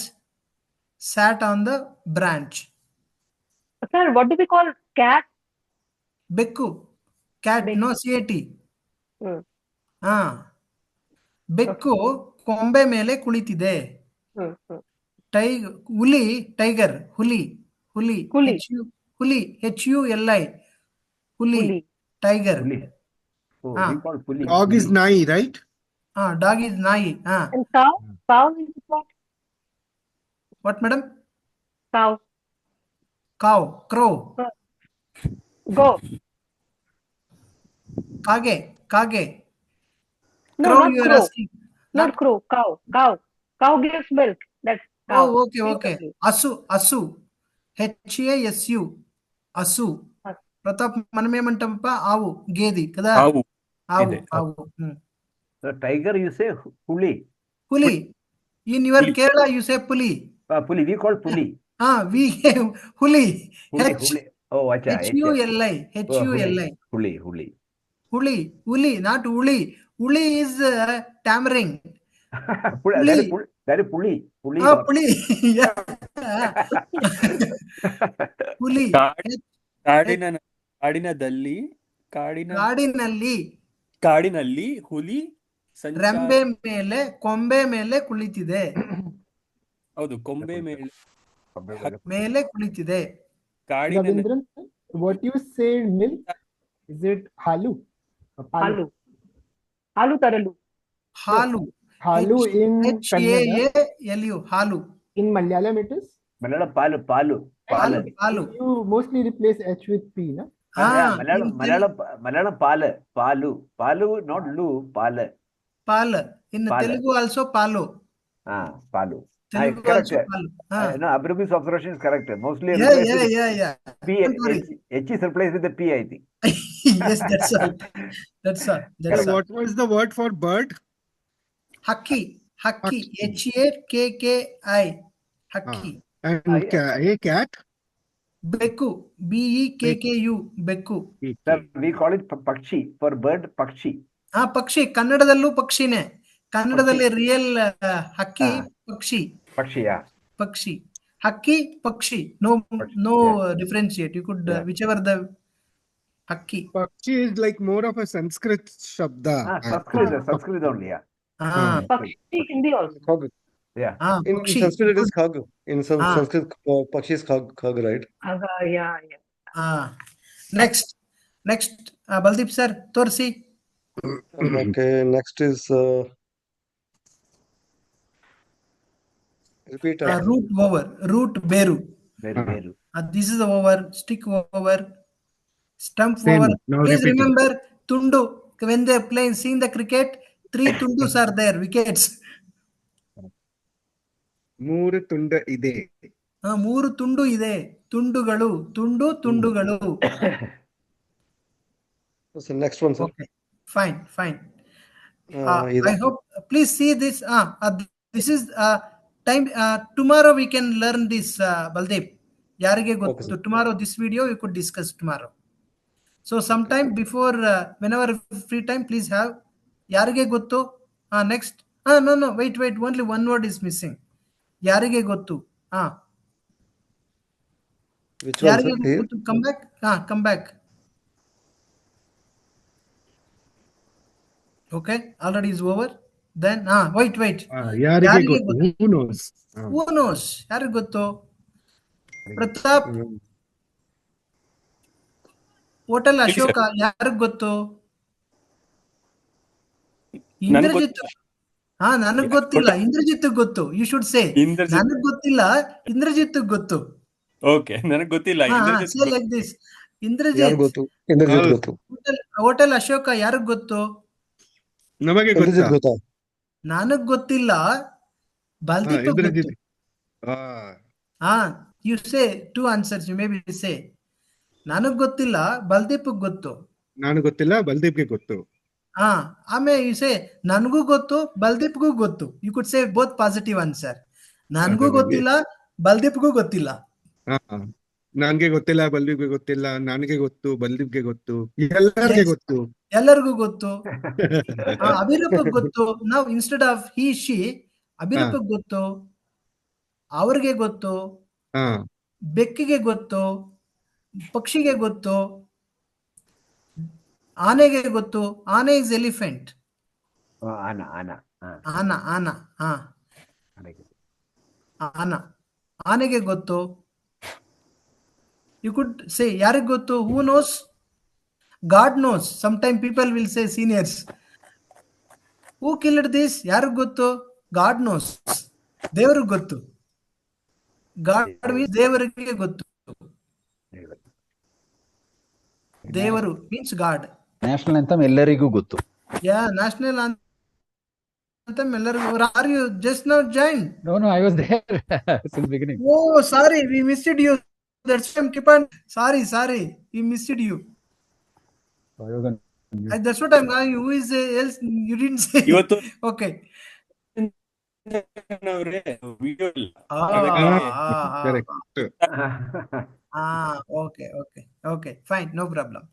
[SPEAKER 3] sat on the branch.
[SPEAKER 5] Sir, what do we call cat?
[SPEAKER 3] ಬೆಕ್ಕು. Cat, no CAT. ಬೆಕ್ಕು ಕೊಂಬೆ ಮೇಲೆ ಕುಳಿತಿದೆ. ಹುಲಿ, ಟೈಗರ್, ಹುಲಿ. ಹುಲಿ. ಹುಲಿ. HULI. ಹುಲಿ. Tiger.
[SPEAKER 6] Dog is nai, right?
[SPEAKER 3] Dog is nai.
[SPEAKER 5] And cow? Cow is what?
[SPEAKER 3] What, madam?
[SPEAKER 5] Cow.
[SPEAKER 3] Cow. Crow.
[SPEAKER 5] Go.
[SPEAKER 3] Kage.
[SPEAKER 5] No,
[SPEAKER 3] Crow,
[SPEAKER 5] not
[SPEAKER 3] you are
[SPEAKER 5] crow.
[SPEAKER 3] asking.
[SPEAKER 5] Not crow. Cow. Cow gives milk. That's cow.
[SPEAKER 3] Oh, okay. Asu. HASU. అసు. Pratap మనం ఏమంటాంప ఆవు, గేది కదా. ఆవు.
[SPEAKER 1] Tiger you say huli.
[SPEAKER 3] In your Kerala you say puli.
[SPEAKER 1] Puli, we call puli.
[SPEAKER 3] We huli.
[SPEAKER 1] Oh, acha.
[SPEAKER 3] HULI. Huli, not uli. Uli is tamarind.
[SPEAKER 1] That is puli.
[SPEAKER 3] Puli. Yeah. Puli.
[SPEAKER 8] ಕಾಡಿನಲ್ಲಿ ಹುಲಿ
[SPEAKER 3] ರೆಂಬೆ ಮೇಲೆ, ಕೊಂಬೆ ಮೇಲೆ ಕುಳಿತಿದೆ.
[SPEAKER 8] ಹೌದು, ಕೊಂಬೆ
[SPEAKER 3] ಮೇಲೆ ಕುಳಿತಿದೆ.
[SPEAKER 2] Ravindran, what you say milk? Is it halu?
[SPEAKER 5] Halu taralu.
[SPEAKER 3] Halu in HALU. Halu.
[SPEAKER 2] In Malayalam it is?
[SPEAKER 1] Malayalam palu.
[SPEAKER 2] You mostly replace H with P, no?
[SPEAKER 1] Malayalam palu, not lu, palu.
[SPEAKER 3] In Telugu also palu.
[SPEAKER 1] Palu.
[SPEAKER 3] Telugu also palu.
[SPEAKER 1] No, Abhirabhi's observation is correct. Mostly
[SPEAKER 3] Yeah.
[SPEAKER 1] H is replaced with the P, I think.
[SPEAKER 3] Yes, that's all.
[SPEAKER 6] What was the word for bird?
[SPEAKER 3] Hakki. HAKKI. Hakki.
[SPEAKER 6] And a cat?
[SPEAKER 3] Bekku. BEKKU. Bekku.
[SPEAKER 1] Sir, we call it pakshi. For bird, pakshi.
[SPEAKER 3] ಪಕ್ಷಿ. ಕನ್ನಡದಲ್ಲೂ ಪಕ್ಷಿನೇ. ಕನ್ನಡದಲ್ಲಿ real ಹಕ್ಕಿ ಪಕ್ಷಿ. ಪಕ್ಷಿ. ಹಕ್ಕಿ ಪಕ್ಷಿ. No differentiate. You could whichever the hakki.
[SPEAKER 6] Pakshi is like more of a Sanskrit shabda.
[SPEAKER 1] Sanskrit only, yeah.
[SPEAKER 5] Pakshi Hindi also.
[SPEAKER 4] Khag.
[SPEAKER 1] Yeah.
[SPEAKER 4] In Sanskrit it is khag. In Sanskrit pakshi is khag, right?
[SPEAKER 5] Yeah.
[SPEAKER 3] Next, Baldeep sir, torsi.
[SPEAKER 4] Okay, next is Repeat after.
[SPEAKER 3] root over, root beru.
[SPEAKER 1] ಬೇರು
[SPEAKER 3] This is the over, stick over, stump
[SPEAKER 6] Same.
[SPEAKER 3] over.
[SPEAKER 6] Now
[SPEAKER 3] Please
[SPEAKER 6] repeat it.
[SPEAKER 3] remember tundu. When they're playing, seeing the cricket, 3 tundus are there, wickets.
[SPEAKER 6] ಮೂರು ತುಂಡ ಇದೆ.
[SPEAKER 3] 3 ತುಂಡು ಇದೆ, ತುಂಡುಗಳು, ತುಂಡುಗಳು.
[SPEAKER 4] So next one, sir.
[SPEAKER 3] Okay, fine.
[SPEAKER 4] either.
[SPEAKER 3] I hope, please see this. This is time. Tomorrow we can learn this, Baldev. Yarige
[SPEAKER 4] Okay,
[SPEAKER 3] gottu.
[SPEAKER 4] sir.
[SPEAKER 3] Tomorrow this video you could discuss tomorrow. So sometime before, whenever free time, please have. Yarige gottu. Next. No. Wait. Only one word is missing. Yarige gottu.
[SPEAKER 4] Which one, sir?
[SPEAKER 3] Yarige
[SPEAKER 4] Here?
[SPEAKER 3] gottu. Come back. Come back. Okay, already is over. Then wait.
[SPEAKER 6] ಯಾರಿಗೆ
[SPEAKER 3] ಯಾರಿಗೆ
[SPEAKER 6] ಗೊತ್ತು?
[SPEAKER 3] ಗೊತ್ತು?
[SPEAKER 6] Who knows?
[SPEAKER 3] Who knows? ಯಾರಿಗೆ ಗೊತ್ತು? Pratap, hotel Ashoka ಯಾರಿಗೆ ಗೊತ್ತು? ಇಂದ್ರಜಿತ್. ನನಗ್ ಗೊತ್ತಿಲ್ಲ, ಇಂದ್ರಜಿತ್ ಗೊತ್ತು. ಯು ಶುಡ್ ಸೇ ನನಗ್ ಗೊತ್ತಿಲ್ಲ, ಇಂದ್ರಜಿತ್ ಗೊತ್ತು.
[SPEAKER 8] ಓಕೆ, ನನಗ್ ಗೊತ್ತಿಲ್ಲ.
[SPEAKER 3] ಸೇ ಲೈಕ್ ದಿಸ್.
[SPEAKER 4] ಯಾರು
[SPEAKER 3] ಇಂದ್ರಜಿತ್
[SPEAKER 4] ಗೊತ್ತು? ಇಂದ್ರಜಿತ್ ಗೊತ್ತು.
[SPEAKER 3] ಹೋಟೆಲ್ ಅಶೋಕ ಯಾರಿಗ್ ಗೊತ್ತು?
[SPEAKER 6] ನಮಗೆ
[SPEAKER 4] ಇಂದ್ರಜಿತ್
[SPEAKER 6] ಗೊತ್ತಾ?
[SPEAKER 4] ಗೊತ್ತಾ?
[SPEAKER 3] ನನಗ್ ಗೊತ್ತಿಲ್ಲ, ಬಲ್ದೀಪ್ ಗೊತ್ತು.
[SPEAKER 6] Indrajit.
[SPEAKER 3] You say 2 answers. You maybe say ನನಗ್ ಗೊತ್ತಿಲ್ಲ, ಬಲ್ದೀಪ್ ಗೊತ್ತು.
[SPEAKER 6] ನಾನು ಗೊತ್ತಿಲ್ಲ, ಬಲ್ದೀಪ್ಗೆ ಗೊತ್ತು.
[SPEAKER 3] ಆಮೇಲೆ ಯು ಸೇ ನನಗೂ ಗೊತ್ತು, ಬಲ್ದೀಪ್ಗೂ ಗೊತ್ತು. You could say both positive answer. ನನಗೂ ಗೊತ್ತಿಲ್ಲ, ಬಲ್ದೀಪ್ಗೂ ಗೊತ್ತಿಲ್ಲ.
[SPEAKER 6] ನನ್ಗೆ ಗೊತ್ತಿಲ್ಲ, ಬಲ್ದೀಪ್ಗೆ ಗೊತ್ತಿಲ್ಲ, ನನಗೆ ಗೊತ್ತು, ಬಲ್ದೀಪ್ಗೆ ಗೊತ್ತು, ಎಲ್ಲರಿಗೆ ಗೊತ್ತು.
[SPEAKER 3] ಎಲ್ಲರಿಗೂ ಗೊತ್ತು. ಅಭಿರೂಪಕ್ಕೆ ಗೊತ್ತು. ನಾವು ಇನ್ಸ್ಟೆಡ್ ಆಫ್ ಹಿ ಶಿ, ಅಭಿರೂಪಕ್ಕೆ ಗೊತ್ತು, ಅವ್ರಿಗೆ ಗೊತ್ತು, ಬೆಕ್ಕಿಗೆ ಗೊತ್ತು, ಪಕ್ಷಿಗೆ ಗೊತ್ತು, ಆನೆಗೆ ಗೊತ್ತು. ಆನೆ ಇಸ್ ಎಲಿಫೆಂಟ್. ಆನೆಗೆ ಗೊತ್ತು. ಯು ಕುಡ್ ಸೇ ಯಾರಿಗೆ ಗೊತ್ತು? Who knows? God knows. Sometimes people will say seniors. Who killed this? ಯಾರಿಗೆ ಗೊತ್ತು? God knows. ದೇವರಿಗೆ ಗೊತ್ತು. God means ದೇವರಿಗೆ ಗೊತ್ತು. ದೇವರು means God.
[SPEAKER 7] ನ್ಯಾಷನಲ್ ಅಂತಮ್ ಎಲ್ಲರಿಗೂ ಗೊತ್ತು.
[SPEAKER 3] National anthem ಎಲ್ಲರಿಗೂ. Are you just now joined?
[SPEAKER 7] No, I was there since beginning.
[SPEAKER 3] Oh, sorry, we missed you. That's why I'm keep on. Sorry, we missed you. That's what I'm going. Who is else? You didn't say. Okay. Okay. Fine, no problem.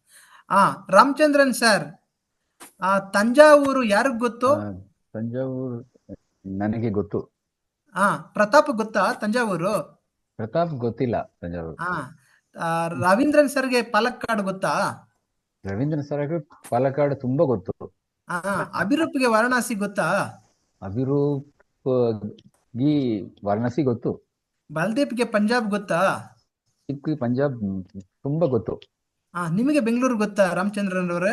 [SPEAKER 3] Ramachandran sir, Thanjavur ಯಾರಿಗ್ ಗೊತ್ತು?
[SPEAKER 7] ತಂಜಾವೂರು ನನಗೆ ಗೊತ್ತು.
[SPEAKER 3] ಪ್ರತಾಪ್ ಗೊತ್ತಾ ತಂಜಾವೂರು?
[SPEAKER 7] ಪ್ರತಾಪ್ ಗೊತ್ತಿಲ್ಲ ತಂಜಾವೂರು.
[SPEAKER 3] ರವೀಂದ್ರನ್ ಸರ್ಗೆ ಪಾಲಕ್ಕಾಡ್ ಗೊತ್ತಾ?
[SPEAKER 7] ರವೀಂದ್ರನ್ ಸರ್ಗೆ ಪಾಲಕ್ಕಾಡ್ ತುಂಬಾ ಗೊತ್ತು.
[SPEAKER 3] ಅಭಿರೂಪ್ಗೆ ವಾರಣಾಸಿ ಗೊತ್ತಾ?
[SPEAKER 7] ಅಭಿರೂಪ್ಗೆ ವಾರಣಾಸಿ ಗೊತ್ತು.
[SPEAKER 3] ಬಲ್ದೀಪ್ಗೆ ಪಂಜಾಬ್ ಗೊತ್ತಾ?
[SPEAKER 7] ಪಂಜಾಬ್ ತುಂಬಾ ಗೊತ್ತು.
[SPEAKER 3] ನಿಮಗೆ ಬೆಂಗಳೂರು ಗೊತ್ತಾ ರಾಮಚಂದ್ರನ್ ಅವರೇ?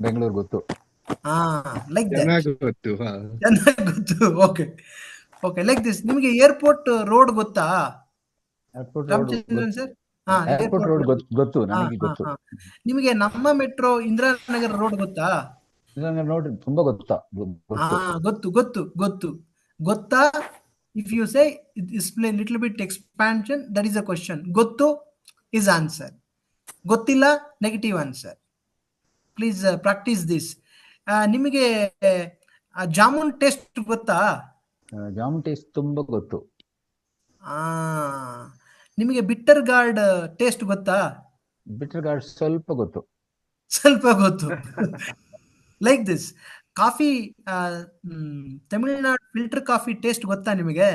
[SPEAKER 7] ಬೆಂಗಳೂರು ಗೊತ್ತು.
[SPEAKER 3] ಲೈಕ್
[SPEAKER 6] ಚೆನ್ನಾಗಿ ಗೊತ್ತು.
[SPEAKER 3] Okay like this. ನಿಮಗೆ ಏರ್ಪೋರ್ಟ್ ರೋಡ್ ಗೊತ್ತಾ ರಾಮಚಂದ್ರನ್ ಸರ್?
[SPEAKER 7] ಏರ್ಪೋರ್ಟ್ ರೋಡ್ ಗೊತ್ತು, ನನಗೆ ಗೊತ್ತು.
[SPEAKER 3] ನಿಮಗೆ ನಮ್ಮ ಮೆಟ್ರೋ ಇಂದಿರಾನಗರ ರೋಡ್ ಗೊತ್ತಾ?
[SPEAKER 7] ರೋಡ್ ತುಂಬಾ ಗೊತ್ತಾ?
[SPEAKER 3] ಗೊತ್ತಾ? If you say display little bit expansion, that is a question. ಗೊತ್ತು ಇಸ್ ಆನ್ಸರ್, ಗೊತ್ತಿಲ್ಲ negative answer. Please practise this. ನಿಮಗೆ ಜಾಮೂನ್ ಟೇಸ್ಟ್ ಗೊತ್ತಾ?
[SPEAKER 7] ಜಾಮೂನ್ ಟೇಸ್ಟ್ ತುಂಬಾ ಗೊತ್ತು.
[SPEAKER 3] ನಿಮಗೆ ಬಿಟ್ಟರ್ ಗಾರ್ಡ್ ಟೇಸ್ಟ್ ಗೊತ್ತಾ?
[SPEAKER 7] ಬಿಟ್ಟರ್ ಗಾರ್ಡ್ ಸ್ವಲ್ಪ ಗೊತ್ತು.
[SPEAKER 3] Like this. Coffee, Tamil Nadu filter coffee taste ಗೊತ್ತಾ ನಿಮಗೆ?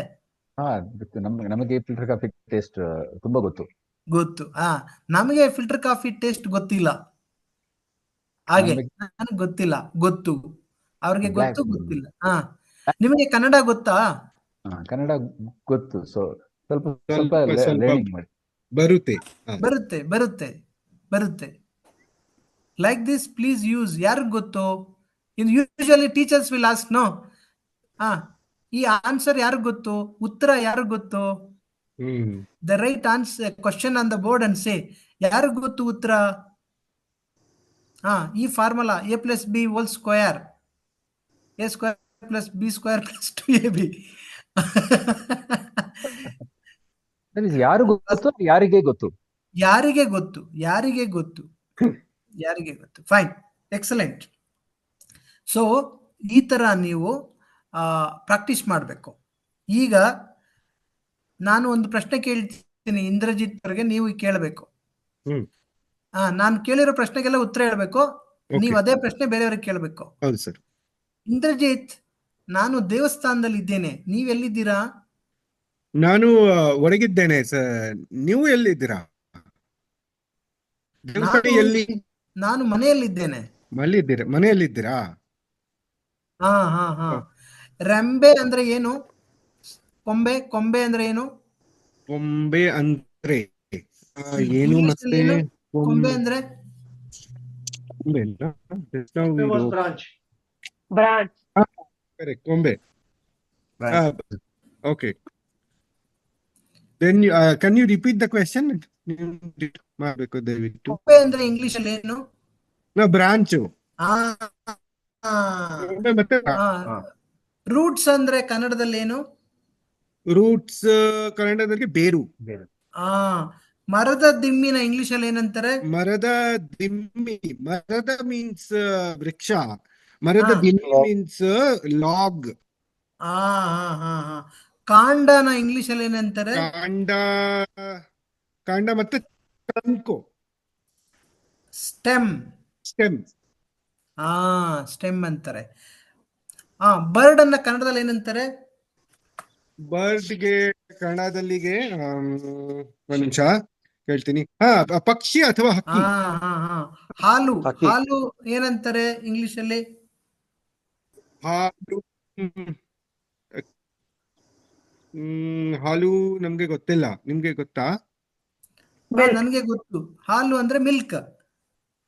[SPEAKER 7] ನಮಗೆ ಫಿಲ್ಟರ್ ಕಾಫಿ ಟೇಸ್ಟ್ ತುಂಬಾ ಗೊತ್ತು.
[SPEAKER 3] ನಮಗೆ ಫಿಲ್ಟರ್ ಕಾಫಿ ಟೇಸ್ಟ್ ಗೊತ್ತಿಲ್ಲ. ಹಾಗೆ ನನಗೆ ಗೊತ್ತಿಲ್ಲ, ಗೊತ್ತು. ಅವ್ರಿಗೆ ಗೊತ್ತಿಲ್ಲ. ನಿಮಗೆ ಕನ್ನಡ ಗೊತ್ತಾ?
[SPEAKER 7] ಕನ್ನಡ ಗೊತ್ತು. ಸ್ವಲ್ಪ
[SPEAKER 3] ಬರುತ್ತೆ. Like this please use. ಯಾರಿಗ್ ಗೊತ್ತು? Usually teachers will ask, know ಈ ಆನ್ಸರ್ ಯಾರಿಗ್ ಗೊತ್ತು, ಉತ್ತರ ಯಾರಿಗ್ ಗೊತ್ತು? The right answer question on the board and say, ಯಾರಿಗ್ ಗೊತ್ತು ಉತ್ತರ? ಈ formula a+b² a² + b² + 2ab.
[SPEAKER 7] ಯಾರು ಗೊತ್ತು, ಯಾರಿಗೆ ಗೊತ್ತು?
[SPEAKER 3] ಯಾರಿಗೆ ಗೊತ್ತು, ಯಾರಿಗೆ ಗೊತ್ತು, ಯಾರಿಗೆ ಗೊತ್ತು. Fine, excellent. ಸೊ ಈ ತರ ನೀವು ಪ್ರಾಕ್ಟೀಸ್ ಮಾಡಬೇಕು. ಈಗ ನಾನು ಒಂದು ಪ್ರಶ್ನೆ ಕೇಳ್ತೀನಿ ಇಂದ್ರಜಿತ್ ಅವರಿಗೆ, ನೀವು ಕೇಳಬೇಕು. ನಾನು ಕೇಳಿರೋ ಪ್ರಶ್ನೆಗೆಲ್ಲ ಉತ್ತರ ಹೇಳ್ಬೇಕು. ನೀವು ಅದೇ ಪ್ರಶ್ನೆ ಬೇರೆಯವ್ರಿಗೆ ಕೇಳಬೇಕು.
[SPEAKER 6] ಹೌದು ಸರ್.
[SPEAKER 3] ಇಂದ್ರಜಿತ್, ನಾನು ದೇವಸ್ಥಾನದಲ್ಲಿ ಇದ್ದೇನೆ, ನೀವೆಲ್ಲಿದ್ದೀರಾ?
[SPEAKER 6] ನಾನು ಒಳಗಿದ್ದೇನೆ ಸರ್. ನೀವು ಎಲ್ಲಿದ್ದೀರಾ? ದೇವಸ್ಥಾನ ಎಲ್ಲಿ?
[SPEAKER 3] ನಾನು ಮನೆಯಲ್ಲಿದ್ದೇನೆ.
[SPEAKER 6] ಮನೆಯಲ್ಲಿದ್ದೀರಾ?
[SPEAKER 3] ರೆಂಬೆ ಅಂದ್ರೆ ಏನು? ಕೊಂಬೆ ಅಂದ್ರೆ ಏನು?
[SPEAKER 6] ಕೊಂಬೆ ಅಂದ್ರೆ ಏನು? ಮತ್ತೆ
[SPEAKER 3] ಕೊಂಬೆ ಅಂದ್ರೆ
[SPEAKER 6] ಕೊಂಬೆ. Okay, then can you repeat the question? ಮಾಡಬೇಕು ದಯವಿಟ್ಟು.
[SPEAKER 3] ಕೊಂಬೆ ಅಂದ್ರೆ ಇಂಗ್ಲಿಷ್ ಅಲ್ಲಿ ಏನು?
[SPEAKER 6] ಬ್ರಾಂಚ್. ಮತ್ತೆ
[SPEAKER 3] ರೂಟ್ಸ್ ಅಂದ್ರೆ ಕನ್ನಡದಲ್ಲಿ ಏನು?
[SPEAKER 6] ರೂಟ್ಸ್ ಕನ್ನಡದಲ್ಲಿ ಬೇರು.
[SPEAKER 3] ಮರದ ದಿಮ್ಮಿನ ಇಂಗ್ಲಿಷ್ ಅಲ್ಲಿ ಏನಂತಾರೆ?
[SPEAKER 6] ಮರದ ದಿಮ್ಮಿ. ಮರದ ಮೀನ್ಸ್ ವೃಕ್ಷ. ಮರದ ದಿಮ್ಮಿ ಮೀನ್ಸ್ ಲಾಗ್.
[SPEAKER 3] ಕಾಂಡನ ಇಂಗ್ಲಿಷ್ ಅಲ್ಲಿ ಏನಂತಾರೆ?
[SPEAKER 6] ಕಾಂಡ ಮತ್ತೆ ಟ್ರಂಕು.
[SPEAKER 3] ಸ್ಟೆಮ್. ಸ್ಟೆಮ್ ಅಂತಾರೆ. ಬರ್ಡ್ ಅನ್ನ ಕನ್ನಡದಲ್ಲಿ ಏನಂತಾರೆ?
[SPEAKER 6] ಬರ್ಡ್ಗೆ ಕನ್ನಡದಲ್ಲಿಗೆ ಒಂದು ನಿಮಿಷ ಹೇಳ್ತೀನಿ. ಪಕ್ಷಿ ಅಥವಾ ಹಕ್ಕಿ.
[SPEAKER 3] ಹಾಲು ಏನಂತಾರೆ ಇಂಗ್ಲಿಷ್ ಅಲ್ಲಿ?
[SPEAKER 6] ಹಾಲು ನಮ್ಗೆ ಗೊತ್ತಿಲ್ಲ, ನಿಮ್ಗೆ ಗೊತ್ತಾ?
[SPEAKER 3] ನನ್ಗೆ ಗೊತ್ತು. ಹಾಲು ಅಂದ್ರೆ ಮಿಲ್ಕ್.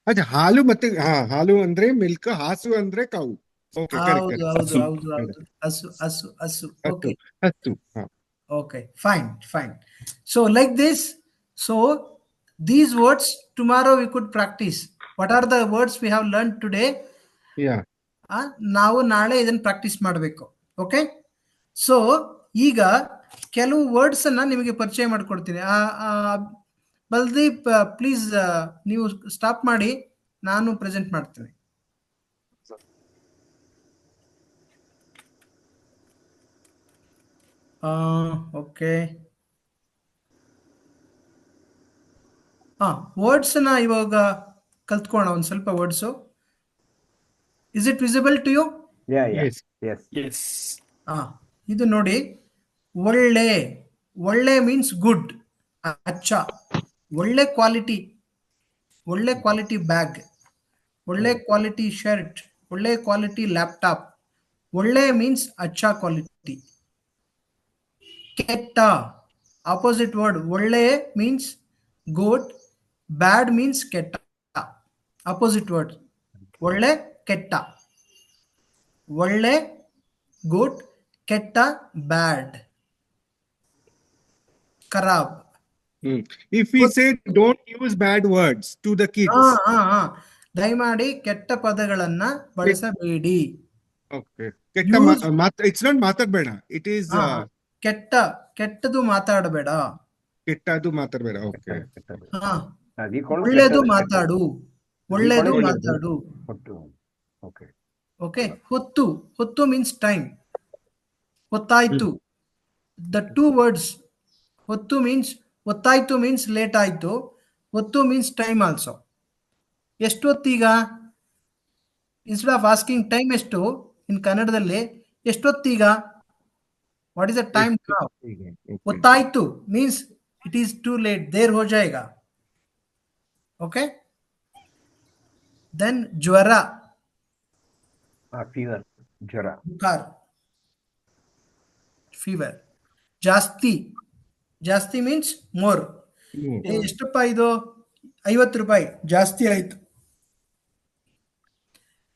[SPEAKER 6] ಅದೇ ಹಾಲು ಮತ್ತೆ ಹಾಲು ಅಂದ್ರೆ ಮಿಲ್ಕ್, ಹಾಸು ಅಂದ್ರೆ ಕಾವು.
[SPEAKER 3] Okay, fine. So like this, so these words tomorrow we could practice. What are the words we have learned today? ನಾವು ನಾಳೆ ಇದನ್ನ ಪ್ರಾಕ್ಟೀಸ್ ಮಾಡಬೇಕು. ಓಕೆ, ಸೊ ಈಗ ಕೆಲವು ವರ್ಡ್ಸ್ ಅನ್ನ ನಿಮಗೆ ಪರಿಚಯ ಮಾಡ್ಕೊಡ್ತೀನಿ. ಬಲ್ದೀಪ್, ಪ್ಲೀಸ್ ನೀವು ಸ್ಟಾಪ್ ಮಾಡಿ, ನಾನು ಪ್ರೆಸೆಂಟ್ ಮಾಡ್ತೀನಿ. ಓಕೆ, ವರ್ಡ್ಸ್ ನ ಇವಾಗ ಕಲ್ತ್ಕೋಣ ಒಂದ್ ಸ್ವಲ್ಪ words. Is it visible to you?
[SPEAKER 1] Yes.
[SPEAKER 3] ಇದು ನೋಡಿ, ಒಳ್ಳೆ ಮೀನ್ಸ್ ಗುಡ್, ಅಚ್ಚ. ಒಳ್ಳೆ ಕ್ವಾಲಿಟಿ ಬ್ಯಾಗ್, ಒಳ್ಳೆ ಕ್ವಾಲಿಟಿ ಶರ್ಟ್, ಒಳ್ಳೆ ಕ್ವಾಲಿಟಿ ಲ್ಯಾಪ್ಟಾಪ್. ಒಳ್ಳೆ ಮೀನ್ಸ್ ಅಚ್ಚ ಕ್ವಾಲಿಟಿ. ಕೆಟ್ಟ, ಆಪೋಸಿಟ್ ವರ್ಡ್. ಒಳ್ಳೆ ಮೀನ್ಸ್ ಗುಡ್, ಬ್ಯಾಡ್ ಮೀನ್ಸ್ ಕೆಟ್ಟ. ಆಪೋಸಿಟ್ ವರ್ಡ್ ಒಳ್ಳೆ ಕೆಟ್ಟ. ಒಳ್ಳೆ ಗುಡ್, ಕೆಟ್ಟ ಬ್ಯಾಡ್. ಖರಾಬ್.
[SPEAKER 6] If we say don't use bad words to the kids.
[SPEAKER 3] ದಯಮಾಡಿ ಕೆಟ್ಟ ಪದಗಳನ್ನ ಬಳಸಬೇಡಿ.
[SPEAKER 6] Okay, it's not ಮಾತಾಡಬೇಡ, it is
[SPEAKER 3] ಕೆಟ್ಟದು ಮಾತಾಡಬೇಡ.
[SPEAKER 6] ಕೆಟ್ಟದು ಮಾತಾಡಬೇಡ. Okay.
[SPEAKER 3] ಒಳ್ಳೆದು ಮಾತಾಡು. ಓಕೆ, ಹೊತ್ತು ಮೀನ್ಸ್ ಟೈಮ್. ಹೊತ್ತಾಯ್ತು. ದ ಟೂ ವರ್ಡ್ಸ್, ಹೊತ್ತು ಮೀನ್ಸ್, ಹೊತ್ತಾಯ್ತು ಮೀನ್ಸ್ ಲೇಟ್ ಆಯ್ತು. ಹೊತ್ತು ಮೀನ್ಸ್ ಟೈಮ್ ಆಲ್ಸೋ. ಎಷ್ಟೊತ್ತೀಗ? ಇನ್ಸ್ಟೆಡ್ ಆಫ್ ಆಸ್ಕಿಂಗ್ ಟೈಮ್ ಎಷ್ಟು ಇನ್ ಕನ್ನಡದಲ್ಲಿ, ಎಷ್ಟೊತ್ತೀಗ? What is the time now? ಹೊತ್ತಾಯ್ತು means it is too late, ದೇರ್ ಹೋ ಜಾಯೇಗಾ. ಓಕೆ, ದೆನ್ ಜ್ವರ.
[SPEAKER 1] ಫೀವರ್, ಜ್ವರ.
[SPEAKER 3] ಬುಖಾರ್, ಫೀವರ್. ಜಾಸ್ತಿ ಮೀನ್ಸ್ ಮೋರ್. ಎಷ್ಟಪ್ಪ ಇದು? 50 ರೂಪಾಯಿ ಜಾಸ್ತಿ ಆಯ್ತು,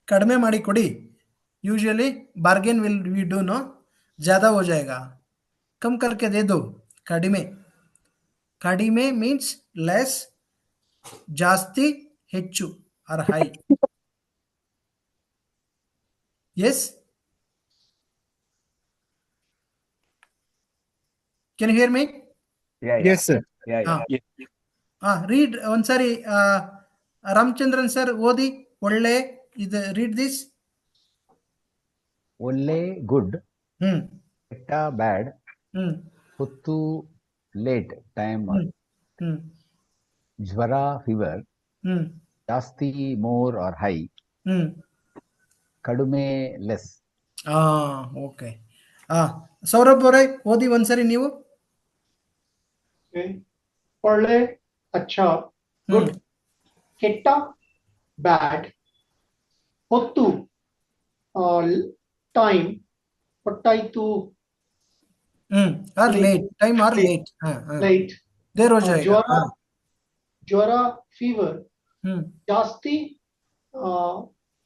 [SPEAKER 3] ಕಡಿಮೆ ಮಾಡಿ ಕೊಡಿ. Usually bargain we do no. ज्यादा हो जाएगा, कम करके दे दो. कडिमे, कडिमे means less, ಜಾಸ್ತಿ, ಹೆಚ್ಚು or high. Yes, can you hear me?
[SPEAKER 1] Yeah, yeah.
[SPEAKER 6] Yes, sir.
[SPEAKER 1] Yeah, yeah.
[SPEAKER 3] Read ಒಂದ್ಸಾರಿ ರಾಮಚಂದ್ರನ್ ಸರ್ ಓದಿ. ಒಳ್ಳೆ ಇದು read this.
[SPEAKER 7] ಒಳ್ಳೆ ಗುಡ್,
[SPEAKER 3] ಹ್ಮ್
[SPEAKER 7] ಕೆಟ್ಟ ಬ್ಯಾಡ್,
[SPEAKER 3] ಹ್ಮ್
[SPEAKER 7] ಹೊತ್ತು ಲೇಟ್ ಟೈಮ್,
[SPEAKER 3] ಹ್ಮ್
[SPEAKER 7] ಜ್ವರ ಫೀವರ್,
[SPEAKER 3] ಹ್ಮ್
[SPEAKER 7] ಜಾಸ್ತಿ ಮೋರ್ ಆರ್ ಹೈ,
[SPEAKER 3] ಹ್ಮ್
[SPEAKER 7] ಕಡಿಮೆ ಲೆಸ್.
[SPEAKER 3] ಓಕೆ. ಸೌರಭ್ ಅವರೇ ಓದಿ ಒಂದ್ಸರಿ ನೀವು.
[SPEAKER 9] ಒಳ್ಳೆ ಅಚ್ಚಾ, ಗುಡ್, ಕೆಟ್ಟ ಬ್ಯಾಡ್, ಹೊತ್ತು ಟೈಮ್, ಹೊಟ್ಟಾಯ್ತು
[SPEAKER 3] or late, time or late,
[SPEAKER 9] light,
[SPEAKER 3] ದೇರ್ हो जाएगा.
[SPEAKER 9] ಜ್ವರ ಫೀವರ್, ಜಾಸ್ತಿ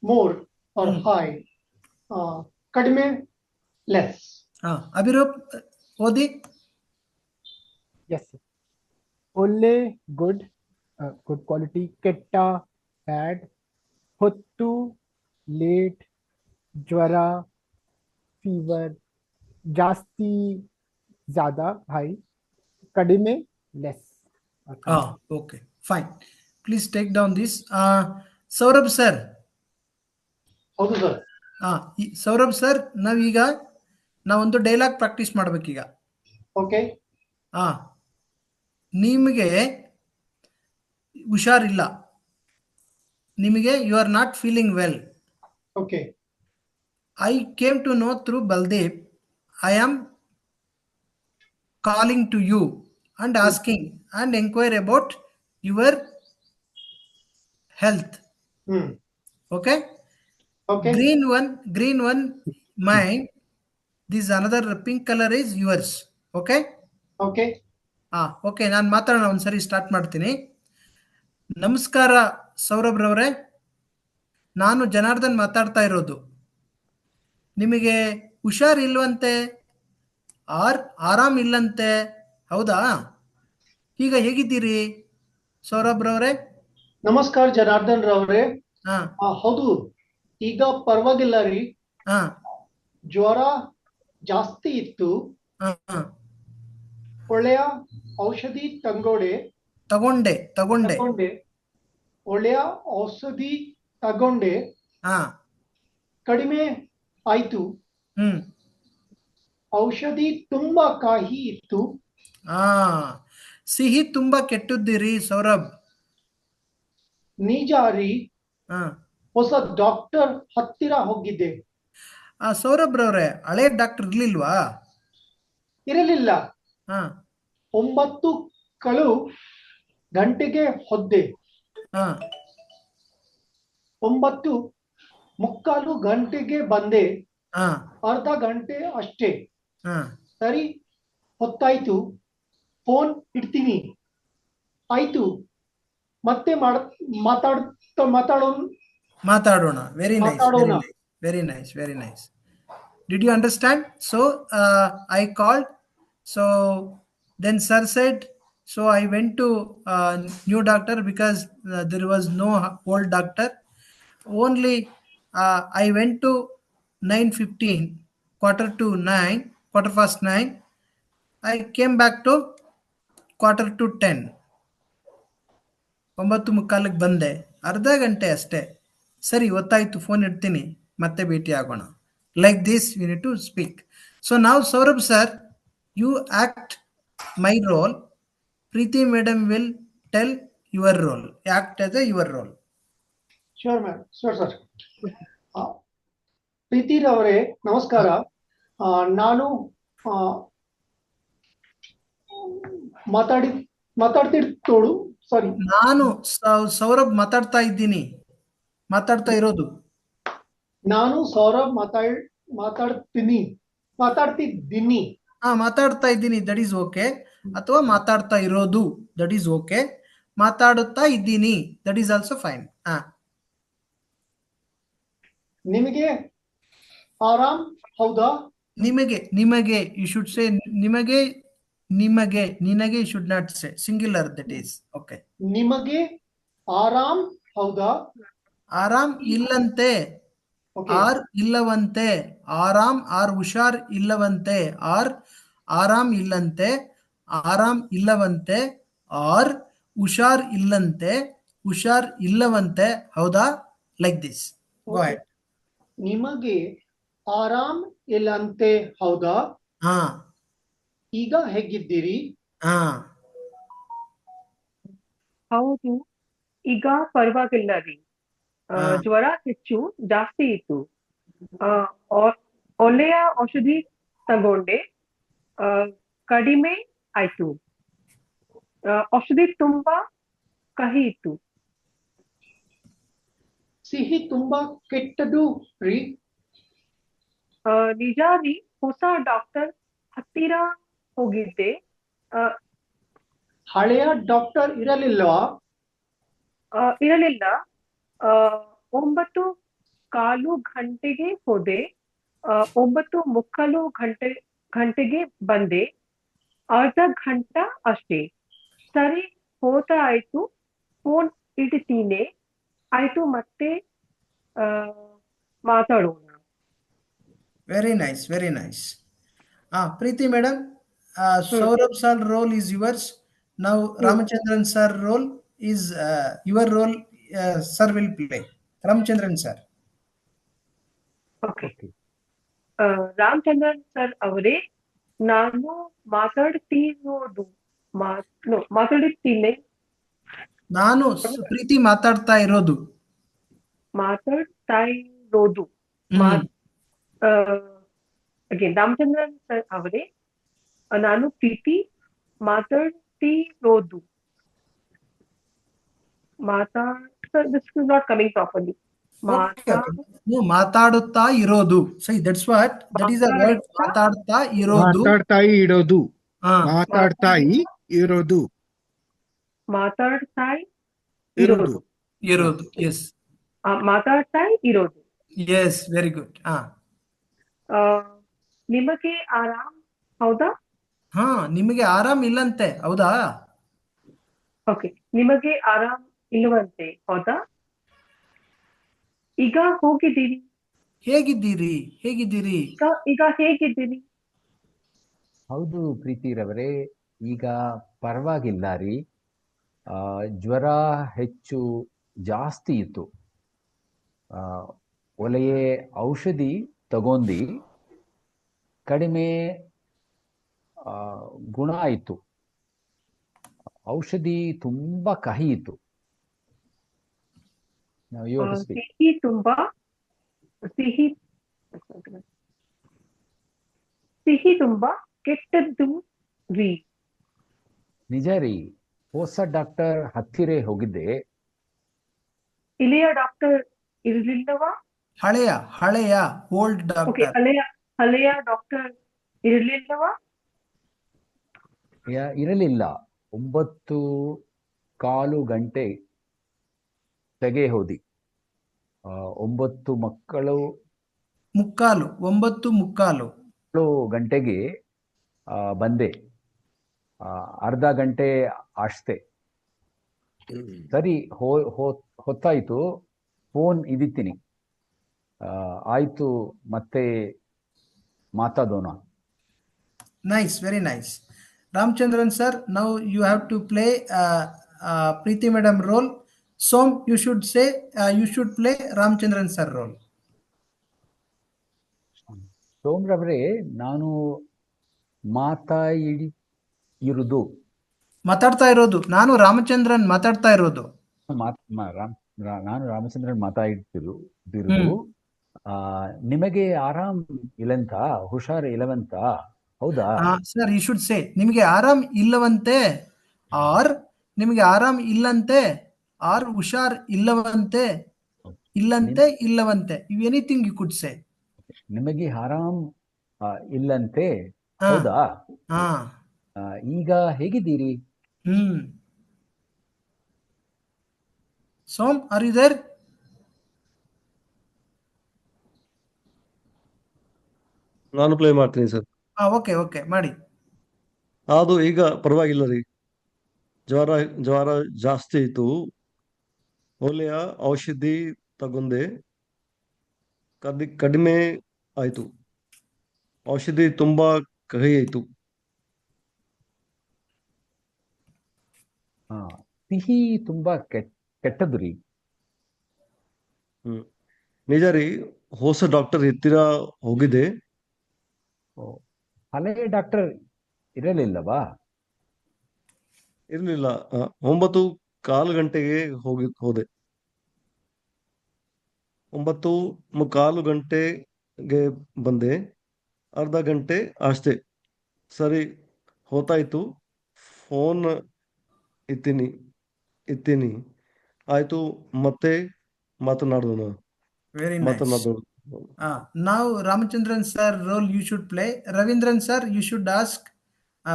[SPEAKER 9] ಮೋರ್ ಆರ್ ಹೈ, ಕಡಿಮೆ ಲೆಸ್.
[SPEAKER 3] ಅಭಿರೂಪ್ ಓದಿ.
[SPEAKER 2] Yes, sir. ಒಳ್ಳೆ good, good quality, ಕೆಟ್ಟ bad, ಹೊತ್ತು late, ಜ್ವರ fever, ಜಾಸ್ತಿ ज़्यादा high, ಕಡಿಮೆ less.
[SPEAKER 3] Okay, fine. Please take down this. Saurabh sir.
[SPEAKER 9] ಹೌದು ಸರ್.
[SPEAKER 3] ಸೌರಭ್ ಸರ್, ನಾವೊಂದು ಡೈಲಾಗ್ ಪ್ರಾಕ್ಟೀಸ್ ಮಾಡ್ಬೇಕೀಗ.
[SPEAKER 9] ಓಕೆ.
[SPEAKER 3] ನಿಮಗೆ ಹುಷಾರಿಲ್ಲ, ನಿಮಗೆ you are not feeling well.
[SPEAKER 9] Okay.
[SPEAKER 3] I came to know through Baldev, I am calling to you and asking and inquire about your health. Okay.
[SPEAKER 9] Okay.
[SPEAKER 3] Green one mine. This another pink color is yours. Okay.
[SPEAKER 9] Okay.
[SPEAKER 3] Okay, ನಾನು ಮಾತಾಡೋಣ ಒಂದ್ಸರಿ start ಮಾಡ್ತೀನಿ. ನಮಸ್ಕಾರ ಸೌರಭ್ ರವರೇ, ನಾನು ಜನಾರ್ದನ್ ಮಾತಾಡ್ತಾ ಇರೋದು. ನಿಮಗೆ ಹುಷಾರಿಲ್ವಂತೆ, ಆರಾಮ್ ಇಲ್ಲಂತೆ, ಹೌದಾ? ಈಗ ಹೇಗಿದ್ದೀರಿ ಸೌರಭ್ ರವರೇ?
[SPEAKER 9] ನಮಸ್ಕಾರ ಜನಾರ್ದನ್ ರವರೇ. ಹೌದು, ಈಗ ಪರವಾಗಿಲ್ಲ ರೀ. ಜ್ವರ ಜಾಸ್ತಿ ಇತ್ತು, ಒಳ್ಳೆಯ ಔಷಧಿ ತಗೊಂಡೆ. ಒಳ್ಳೆಯ ಔಷಧಿ ತಗೊಂಡೆ, ಕಡಿಮೆ ಆಯ್ತು. ಔಷಧಿ ತುಂಬಾ ಕಹಿ ಇತ್ತು.
[SPEAKER 3] ಸಿಹಿ ತುಂಬಾ ಕೆಟ್ಟದ್ದಿರಿ ಸೌರಭ್.
[SPEAKER 9] ನಿಜ ರೀ. ಹೊಸ ಡಾಕ್ಟರ್ ಹತ್ತಿರ ಹೋಗಿದ್ದೆ.
[SPEAKER 3] ಸೌರಭ್ ರವ್ರೆ, ಹಳೆ ಡಾಕ್ಟರ್ ಇರ್ಲಿಲ್ವಾ?
[SPEAKER 9] ಇರಲಿಲ್ಲ. 9 ಗಂಟೆಗೆ ಹೋದೆ. 9:45 ಗಂಟೆಗೆ ಬಂದೆ. ಅರ್ಧ ಗಂಟೆ ಅಷ್ಟೇ. ಸರಿ, ಹೊತ್ತಾಯ್ತು, ಫೋನ್ ಇಡ್ತೀನಿ. ಆಯ್ತು, ಮತ್ತೆ
[SPEAKER 3] ಮಾತಾಡೋಣ. Very nice. Did you understand? So I called. So then sir said, so I went to new doctor because there was no old doctor. Only I went to 9:15, 9:15. I came back to 9:45. 9:45 ಬಂದೆ, ಅರ್ಧ ಗಂಟೆ ಅಷ್ಟೇ. ಸರಿ, ಗೊತ್ತಾಯ್ತು, phone ಇಡ್ತೀನಿ, ಮತ್ತೆ ಭೇಟಿ ಆಗೋಣ. Like this you need to speak. So now Saurabh sir, you act my role. Preeti madam will tell your role. Act as your role.
[SPEAKER 9] Sure ma'am. Sure sir. ಪ್ರೀತಿ ರವರೇ ನಮಸ್ಕಾರ. ನಾನು ಮಾತಾಡ್ತಿರ್ತೋಡು. ಸಾರಿ,
[SPEAKER 3] ನಾನು ಸೌರಭ್ ಮಾತಾಡ್ತಾ ಇರೋದು.
[SPEAKER 9] ನಾನು ಸೌರಭ್ ಮಾತಾಡ್ತಿದ್ದೀನಿ.
[SPEAKER 3] ಮಾತಾಡ್ತಾ ಇದ್ದೀನಿ, ದಟ್ ಈಸ್ ಓಕೆ. ಅಥವಾ ಮಾತಾಡ್ತಾ ಇರೋದು, ದಟ್ ಈಸ್ ಓಕೆ. ಮಾತಾಡುತ್ತಾ ಇದ್ದೀನಿ, ದಟ್ ಈಸ್ ಆಲ್ಸೋ ಫೈನ್.
[SPEAKER 9] ನಿಮಗೆ ಆರಾಮ್ ಹೌದಾ?
[SPEAKER 3] ನಿಮಗೆ you should say ನಿಮಗೆ ನಿನಗೆ you should not say singular, that is okay.
[SPEAKER 9] ನಿಮಗೆ ಆರಾಮ್ ಹೌದಾ?
[SPEAKER 3] ಆರಾಮ್ ಇಲ್ಲಂತೆ, ಆರ್ ಇಲ್ಲವಂತೆ, ಆರಾಮ್ ಆರ್ ಹುಷಾರ್ ಇಲ್ಲವಂತೆ, ಆರ್ ಆರಾಮ್ ಇಲ್ಲಂತೆ, ಆರಾಮ್ ಇಲ್ಲವಂತೆ, ಆರ್ ಹುಷಾರ್ ಇಲ್ಲಂತೆ, ಹುಷಾರ್ ಇಲ್ಲವಂತೆ, ಹೌದಾ? Like this. Go ahead.
[SPEAKER 9] ನಿಮಗೆ ಆರಾಮ್ ಇಲ್ಲಂತೆ ಹೌದಾ?
[SPEAKER 3] ಹಾ.
[SPEAKER 9] ಈಗ ಹೇಗಿದ್ದೀರಿ?
[SPEAKER 3] ಹಾ.
[SPEAKER 5] ಹೌದು, ಈಗ ಪರವಾಗಿಲ್ಲ ರೀ. ಜ್ವರ ಹೆಚ್ಚು ಜಾಸ್ತಿ ಇತ್ತು. ಒಳ್ಳೆಯ ಔಷಧಿ ತಗೊಂಡೆ, ಕಡಿಮೆ ಆಯ್ತು. ಔಷಧಿ ತುಂಬಾ ಕಹಿ ಇತ್ತು.
[SPEAKER 9] ಸಿಹಿ ತುಂಬಾ ಕೆಟ್ಟದು ರೀ.
[SPEAKER 5] ನಿಜ ರೀ, ಹೊಸ ಡಾಕ್ಟರ್ ಹತ್ತಿರ ಹೋಗಿದ್ದೆ.
[SPEAKER 9] ಹಳೆಯ ಡಾಕ್ಟರ್ ಇರಲಿಲ್ಲ.
[SPEAKER 5] 9:15 ಗಂಟೆಗೆ ಹೋದೆ, 9:45 ಗಂಟೆಗೆ ಬಂದೆ. ಅರ್ಧ ಗಂಟೆ ಅಷ್ಟೇ. ಸರಿ, ಹೋತಾ ಆಯ್ತು, ಫೋನ್ ಇಡ್ತೀನಿ. ಆಯ್ತು, ಮತ್ತೆ ಮಾತಾಡೋಣ.
[SPEAKER 3] Very nice, very nice. Preeti madam, Saurabh sir role is yours. Now Ramachandran sir role is your role. Sir will play. Ramachandran sir.
[SPEAKER 5] Okay. Ramachandran sir ಅವರೇ, ನಾನು ಮಾತಾಡುತ್ತೀನಿ.
[SPEAKER 3] ನಾನು ಪ್ರೀತಿ ಮಾತಾಡ್ತಾ ಇರೋದು.
[SPEAKER 5] ಅಗೇನ್ ರಾಮಚಂದ್ರನ್ ಸರ್ ಅವರೇ, ನಾನು ಪ್ರೀತಿ ಮಾತಾಡ್ತಿರೋದು. This is not coming properly.
[SPEAKER 3] ಮಾತಾಡುತ್ತಾ ಇರೋದು. See, that is a word. ಮಾತಾಡ್ತಾ ಇರೋದು.
[SPEAKER 6] ಮಾತಾಡ್ತಾ ಇರೋದು.
[SPEAKER 3] Yes.
[SPEAKER 5] ಮಾತಾಡ್ತಾ ಇರೋದು.
[SPEAKER 3] Yes, very good.
[SPEAKER 5] ನಿಮಗೆ ಆರಾಮ್ ಹೌದಾ?
[SPEAKER 3] ಹಾ, ನಿಮಗೆ ಆರಾಮ್ ಇಲ್ಲಂತೆ ಹೌದಾ?
[SPEAKER 5] ಓಕೆ, ನಿಮಗೆ ಆರಾಮ್ ಇಲ್ಲವಂತೆ ಹೌದಾ? ಈಗ ಹೋಗಿದ್ದೀರಿ?
[SPEAKER 3] ಹೇಗಿದ್ದೀರಿ?
[SPEAKER 5] ಈಗ ಹೇಗಿದ್ದೀರಿ?
[SPEAKER 7] ಹೌದು ಪ್ರೀತಿರವರೇ, ಈಗ ಪರವಾಗಿಲ್ಲ ರೀ. ಜ್ವರ ಹೆಚ್ಚು ಜಾಸ್ತಿ ಇತ್ತು. ಒಲೆಯೇ ಔಷಧಿ ತಗೊಂಡು ಕಡಿಮೆ ಗುಣ ಆಯಿತು. ಔಷಧಿ ತುಂಬಾ ಕಹಿ ಇತ್ತು.
[SPEAKER 5] ಸಿಹಿ ತುಂಬಾ ಕೆಟ್ಟದ್ದು ರೀ.
[SPEAKER 7] ನಿಜ ರೀ, ಹೊಸ ಡಾಕ್ಟರ್ ಹತ್ತಿರ ಹೋಗಿದ್ದೆ.
[SPEAKER 5] ಇಳೆಯ ಡಾಕ್ಟರ್ ಇರಲಿಲ್ಲವಾ?
[SPEAKER 3] ಹಳೆಯ ಓಲ್ಡ್ ಡಾಕ್ಟರ್.
[SPEAKER 5] ಹಳೆಯ ಡಾಕ್ಟರ್ ಇರಲಿಲ್ಲವಾ?
[SPEAKER 7] ಇರಲಿಲ್ಲ. 9:15 ಗಂಟೆ ತೆಗೆ ಹೋದಿ.
[SPEAKER 3] 9:15
[SPEAKER 7] ಗಂಟೆಗೆ ಬಂದೆ. ಅರ್ಧ ಗಂಟೆ ಅಷ್ಟೇ. ಸರಿ, ಹೊತ್ತಾಯ್ತು, ಫೋನ್ ಇದಿತ್ತೀನಿ. ಆಯ್ತು, ಮತ್ತೆ ಮಾತಾಡೋಣ.
[SPEAKER 3] Nice, very nice. Ramchandran sir, now you have to play Preeti madam role. Som, you should play Ramchandran sir role.
[SPEAKER 7] ಸೋಮ್ರವರೇ, ನಾನು
[SPEAKER 3] ಮಾತಾಡ್ತಾ ಇರೋದು. ನಾನು ರಾಮಚಂದ್ರನ್ ಮಾತಾಡ್ತಾ ಇರೋದು.
[SPEAKER 7] ನಾನು ರಾಮಚಂದ್ರನ್ ಮಾತಾಡ್ತಿರೋದು. ನಿಮಗೆ ಆರಾಮ್ ಇಲ್ಲಂತ, ಹುಷಾರ್ ಇಲ್ಲವಂತ ಹೌದಾ?
[SPEAKER 3] ಸರ್, ಯು ಶುಡ್ ಸೇ ನಿಮಗೆ ಆರಾಮ್ ಇಲ್ಲವಂತೆ, ಆರ್ ನಿಮಗೆ ಆರಾಮ್ ಇಲ್ಲಂತೆ, ಆರ್ ಹುಷಾರ್ ಇಲ್ಲವಂತೆ, ಇಲ್ಲವಂತೆ. ಇವ್ ಎನಿಥಿಂಗ್ ಯು ಕುಡ್ ಸೇ.
[SPEAKER 7] ನಿಮಗೆ ಆರಾಮ್ ಇಲ್ಲಂತೆ ಹೌದಾ? ಈಗ ಹೇಗಿದ್ದೀರಿ?
[SPEAKER 3] Som, are you there?
[SPEAKER 4] ನಾನು ಪ್ಲೇ ಮಾಡ್ತೀನಿ ಸರ್.
[SPEAKER 3] ಓಕೆ ಓಕೆ ಮಾಡಿ.
[SPEAKER 4] ಅದು ಈಗ ಪರವಾಗಿಲ್ಲ ರೀ. ಜ್ವರ ಜಾಸ್ತಿ ಇತ್ತು. ಒಳ್ಳೆಯ ಔಷಧಿ ತಗೊಂಡೆ, ಕಡಿಮೆ ಆಯ್ತು. ಔಷಧಿ ತುಂಬಾ ಕಹಿ ಆಯ್ತು.
[SPEAKER 7] ಸಿಹಿ ತುಂಬಾ ಕೆಟ್ಟದ್ದು ರೀ.
[SPEAKER 4] ನಿಜ ರೀ. ಹೊಸ ಡಾಕ್ಟರ್ ಹತ್ತಿರ ಹೋಗಿದೆ.
[SPEAKER 7] ಹಳೆಯ ಡಾಕ್ಟರ್ ಇರಲಿಲ್ಲವಾ?
[SPEAKER 4] ಇರ್ಲಿಲ್ಲ. 9:15 ಹೋದೆ. 9:15 ಬಂದೆ. ಅರ್ಧ ಗಂಟೆ ಅಷ್ಟೇ. ಸರಿ ಹೋತಾಯ್ತು. ಫೋನ್ ಇತ್ತೀನಿ. ಆಯ್ತು, ಮತ್ತೆ ಮಾತನಾಡೋಣ.
[SPEAKER 3] Very nice. Now Ramachandran sir role you should play. Ravindran sir, you should ask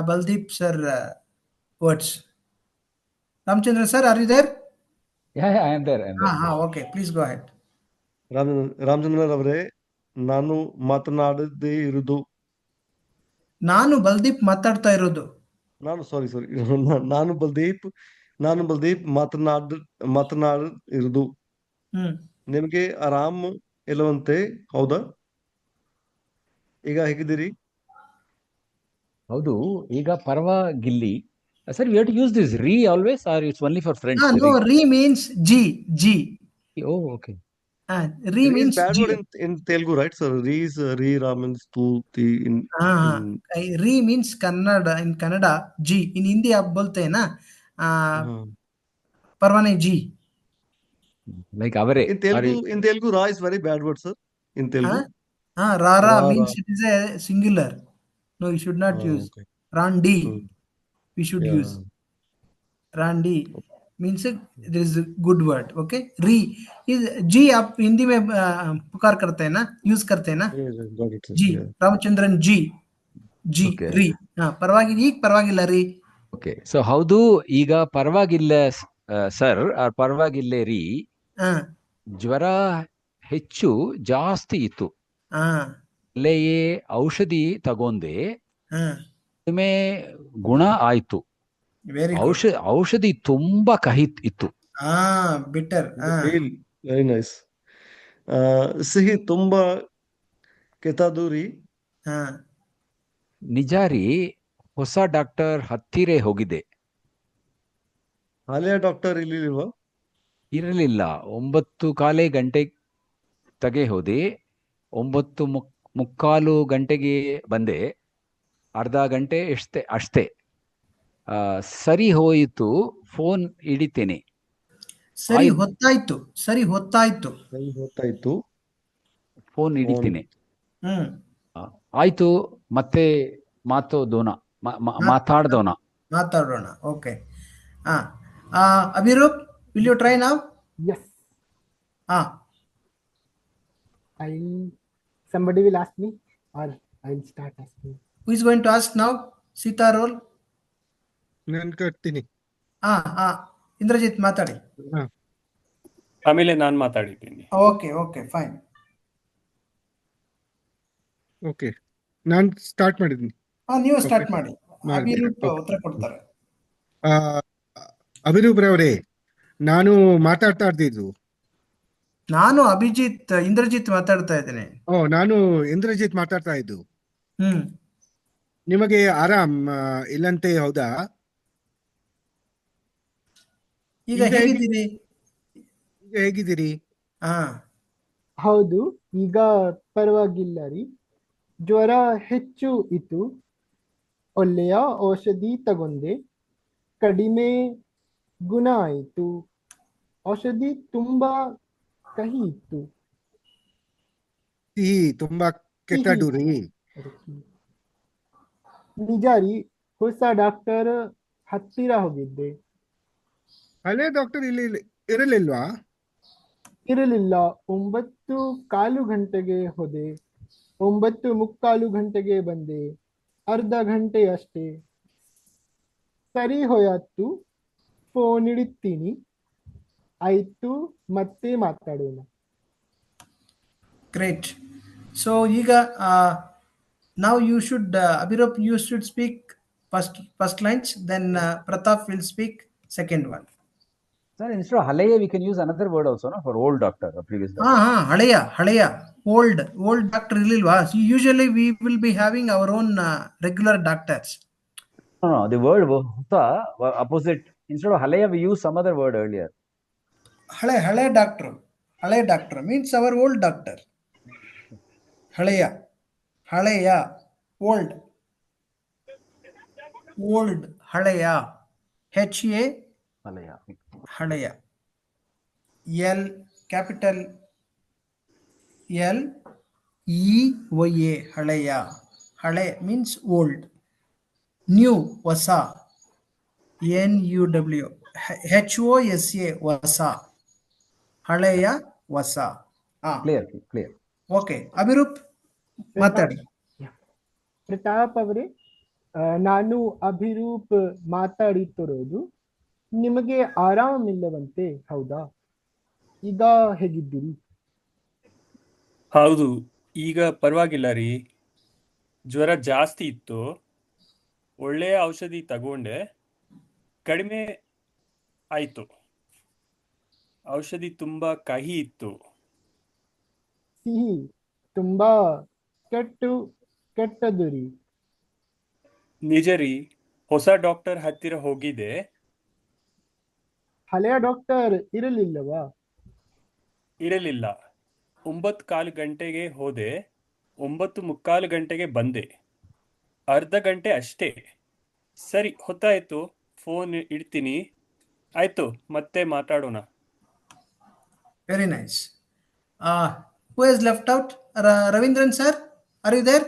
[SPEAKER 3] Baldeep sir words. Ramachandran sir, are you there?
[SPEAKER 7] Yeah, I am there.
[SPEAKER 3] Okay, please go ahead.
[SPEAKER 4] Ramachandran ಅವರೇ, ನಾನು ಮಾತನಾಡದೇ ಇರುವುದು.
[SPEAKER 3] ನಾನು ಬಲ್ದೀಪ್ ಮಾತಾಡ್ತಾ ಇರೋದು.
[SPEAKER 4] ಸಾರಿ ನಾನು ಬಲ್ದೀಪ್ ಮಾತನಾಡಿರುವುದು. ನಿಮಗೆ ಆರಾಮ್ ಇಲ್ಲವಂತೆ, ಹೌದಾ? ಈಗ ಹೇಗಿದ್ದೀರಿ?
[SPEAKER 7] ಹೌದು, ಈಗ ಪರವಾಗಿಲ್ಲಿ. Sir, we have to use this re always, or it's only for French?
[SPEAKER 3] No, re means G.
[SPEAKER 7] Oh, okay.
[SPEAKER 3] Re means
[SPEAKER 4] bad
[SPEAKER 3] G.
[SPEAKER 4] word in Telugu, right, sir? Re means tuti in
[SPEAKER 3] re means Kannada. In Kannada, G. In Hindi आप बोलते हैं ना, परवाने G.
[SPEAKER 7] Like avare.
[SPEAKER 4] In Telugu, ra is very bad word, sir. In Telugu.
[SPEAKER 3] Rara means it is a singular. No, you should not use.
[SPEAKER 4] Okay.
[SPEAKER 3] Randi. We should use. Randi means it is a good word. Okay. Re is G. आप हिंदी में पुकार करते हैं ना, use करते हैं ना.
[SPEAKER 4] Got it, sir.
[SPEAKER 3] G. Ramachandran G.
[SPEAKER 7] Okay.
[SPEAKER 3] Re. ಪರವಾಗಿಲ್ಲ ರೀ.
[SPEAKER 7] Okay. So ಹೌದು, ಈಗ ಪರವಾಗಿಲ್ಲ ಸರ್, ಪರವಾಗಿಲ್ಲ ರೀ. ಜ್ವರ ಜಾಸ್ತಿ ಇತ್ತು. ಅಲ್ಲೆಯೇ ಔಷಧಿ ತಗೊಂಡೆ, ಕಡಿಮೆ ಗುಣ ಆಯ್ತು. ಔಷಧಿ ತುಂಬಾ ಕಹಿ ಇತ್ತು.
[SPEAKER 3] ಬಿಟರ್.
[SPEAKER 4] Very nice. ಸಿಹಿ ತುಂಬಾ ಕೆಟ್ಟದು ರೀ.
[SPEAKER 7] ನಿಜ ರೀ. ಹೊಸ ಡಾಕ್ಟರ್ ಹತ್ತಿರ ಹೋಗಿದೆ.
[SPEAKER 4] ಹಳೆಯ ಡಾಕ್ಟರ್
[SPEAKER 7] ಇರಲಿಲ್ಲ. 9:15 ತಗೆ ಹೋದೆ. 9:45 ಬಂದೆ. ಅರ್ಧ ಗಂಟೆ ಅಷ್ಟೇ. ಸರಿ ಹೋಯಿತು. ಫೋನ್ ಹಿಡಿತೇನೆ.
[SPEAKER 3] ಸರಿ ಹೊತ್ತಾಯ್ತು.
[SPEAKER 7] ಫೋನ್ ಹಿಡಿತೇನೆ. ಆಯ್ತು, ಮತ್ತೆ ಮಾತಾಡೋಣ.
[SPEAKER 3] Okay. ಅಭಿರೂಪ್, will you try now?
[SPEAKER 2] Yes. Somebody will ask me, or I'll start asking.
[SPEAKER 3] Who is going to ask now? Sita roll.
[SPEAKER 6] ನಾನು ಕಟ್ತೀನಿ.
[SPEAKER 3] ಇಂದ್ರಜಿತ್ ಮಾತಾಡಿ.
[SPEAKER 8] ಆಮೇಲೆ ನಾನು ಮಾತಾಡಿದ್ದೀನಿ.
[SPEAKER 3] Okay fine.
[SPEAKER 6] ಓಕೆ, ನಾನು ಸ್ಟಾರ್ಟ್ ಮಾಡಿದ್ದೀನಿ.
[SPEAKER 3] ನೀವು ಸ್ಟಾರ್ಟ್ ಮಾಡಿ. ಅಭಿರೂಪ್ ಉತ್ತರ ಕೊಡ್ತಾರೆ.
[SPEAKER 6] ಅಭಿರೂಪ್ ರವರೇ, ನಾನು ಮಾತಾಡ್ತಾ ಇದ್ದು.
[SPEAKER 3] ನಾನು ಇಂದ್ರಜಿತ್ ಮಾತಾಡ್ತಾ ಇದ್ದೇನೆ.
[SPEAKER 6] ನಾನು ಇಂದ್ರಜಿತ್ ಮಾತಾಡ್ತಾ ಇದ್ದು. ನಿಮಗೆ ಆರಾಮ್ ಇಲ್ಲಂತೆ, ಹೌದಾ?
[SPEAKER 3] ಈಗ ಹೇಗಿದ್ದೀರಿ?
[SPEAKER 2] ಹೌದು, ಈಗ ಪರವಾಗಿಲ್ಲ ರೀ. ಜ್ವರ ಹೆಚ್ಚು ಇತ್ತು. ಒಳ್ಳೆಯ ಔಷಧಿ ತಗೊಂಡೆ, ಕಡಿಮೆ ಗುಣ ಆಯಿತು. ಔಷಧಿ ತುಂಬಾ ಕಹಿ ಇತ್ತು.
[SPEAKER 6] ತುಂಬಾ ಕೆಟ್ಟದು ರೀ.
[SPEAKER 2] ನಿಜ ರೀ. ಹೊಸ ಡಾಕ್ಟರ್ ಹತ್ತಿರ ಹೋಗಿದ್ದೆ.
[SPEAKER 6] ಹಳೆ ಡಾಕ್ಟರ್ ಇಲ್ಲಿ ಇರಲಿಲ್ಲ.
[SPEAKER 2] 9:15 ಹೋದೆ. 9:45 ಬಂದೆ. ಅರ್ಧ ಗಂಟೆ ಅಷ್ಟೇ. ಸರಿ ಹೋಯಾತು. ಫೋನ್ ಇಡ್ತೀನಿ. ಆಯ್ತು, ಮತ್ತೆ ಮಾತಾಡೋಣ.
[SPEAKER 3] ಗ್ರೇಟ್. ಸೊ ಈಗ Now you should, Abhirup, you should speak first lines, then Pratap will speak second one.
[SPEAKER 7] Sir, instead of halaya, we can use another word also, no, for old doctor or previous doctor.
[SPEAKER 3] Haleya, old doctor ಇರ್ಲಿಲ್ವಾ? Usually we will be having our own regular doctors.
[SPEAKER 7] No, the word hosa, opposite. Instead of halaya, we use some other word earlier.
[SPEAKER 3] ಹಳೆ doctor means our old doctor. ಹಳೆಯ old ಹಳೆಯ HA
[SPEAKER 7] Halaya.
[SPEAKER 3] ಹಳೆಯ L capital L EYA ಹಳೆಯ. ಹಳೆ means old. New ಹೊಸ NUW HOSA ಹೊಸ. ಹಳೆಯ ಹೊಸ.
[SPEAKER 7] Clear.
[SPEAKER 3] ಓಕೆ, ಅಭಿರೂಪ್ ಮಾತಾಡಿ.
[SPEAKER 2] ಪ್ರತಾಪ್ ಅವರೇ, ನಾನು ಅಭಿರೂಪ್ ಮಾತಾಡುತ್ತಿರೋದು. ನಿಮಗೆ ಆರಾಮಿಲ್ಲವಂತೆ, ಹೌದಾ? ಈಗ ಹೇಗಿದ್ದೀರಿ?
[SPEAKER 8] ಹೌದು, ಈಗ ಪರವಾಗಿಲ್ಲ ರೀ. ಜ್ವರ ಜಾಸ್ತಿ ಇತ್ತು, ಒಳ್ಳೆಯ ಔಷಧಿ ತಗೊಂಡೆ, ಕಡಿಮೆ ಆಯ್ತು. ಔಷಧಿ ತುಂಬಾ ಕಹಿ ಇತ್ತು.
[SPEAKER 2] ಸಿಹಿ ತುಂಬಾ ಕೆಟ್ಟದು ರೀ.
[SPEAKER 8] ನಿಜ ರೀ, ಹೊಸ ಡಾಕ್ಟರ್ ಹತ್ತಿರ ಹೋಗಿದ್ದೆ.
[SPEAKER 2] ಹಳೆಯ ಡಾಕ್ಟರ್ ಇರಲಿಲ್ಲವಾ?
[SPEAKER 8] ಇರಲಿಲ್ಲ. 9:15 ಗಂಟೆಗೆ ಹೋದೆ, 9:45 ಗಂಟೆಗೆ ಬಂದೆ. ಅರ್ಧ ಗಂಟೆ ಅಷ್ಟೇ. ಸರಿ, ಹೊತ್ತಾಯ್ತು, ಫೋನ್ ಇಡ್ತೀನಿ. ಆಯ್ತು, ಮತ್ತೆ ಮಾತಾಡೋಣ.
[SPEAKER 3] Very nice. Who has left out? Ravindran sir, are you there?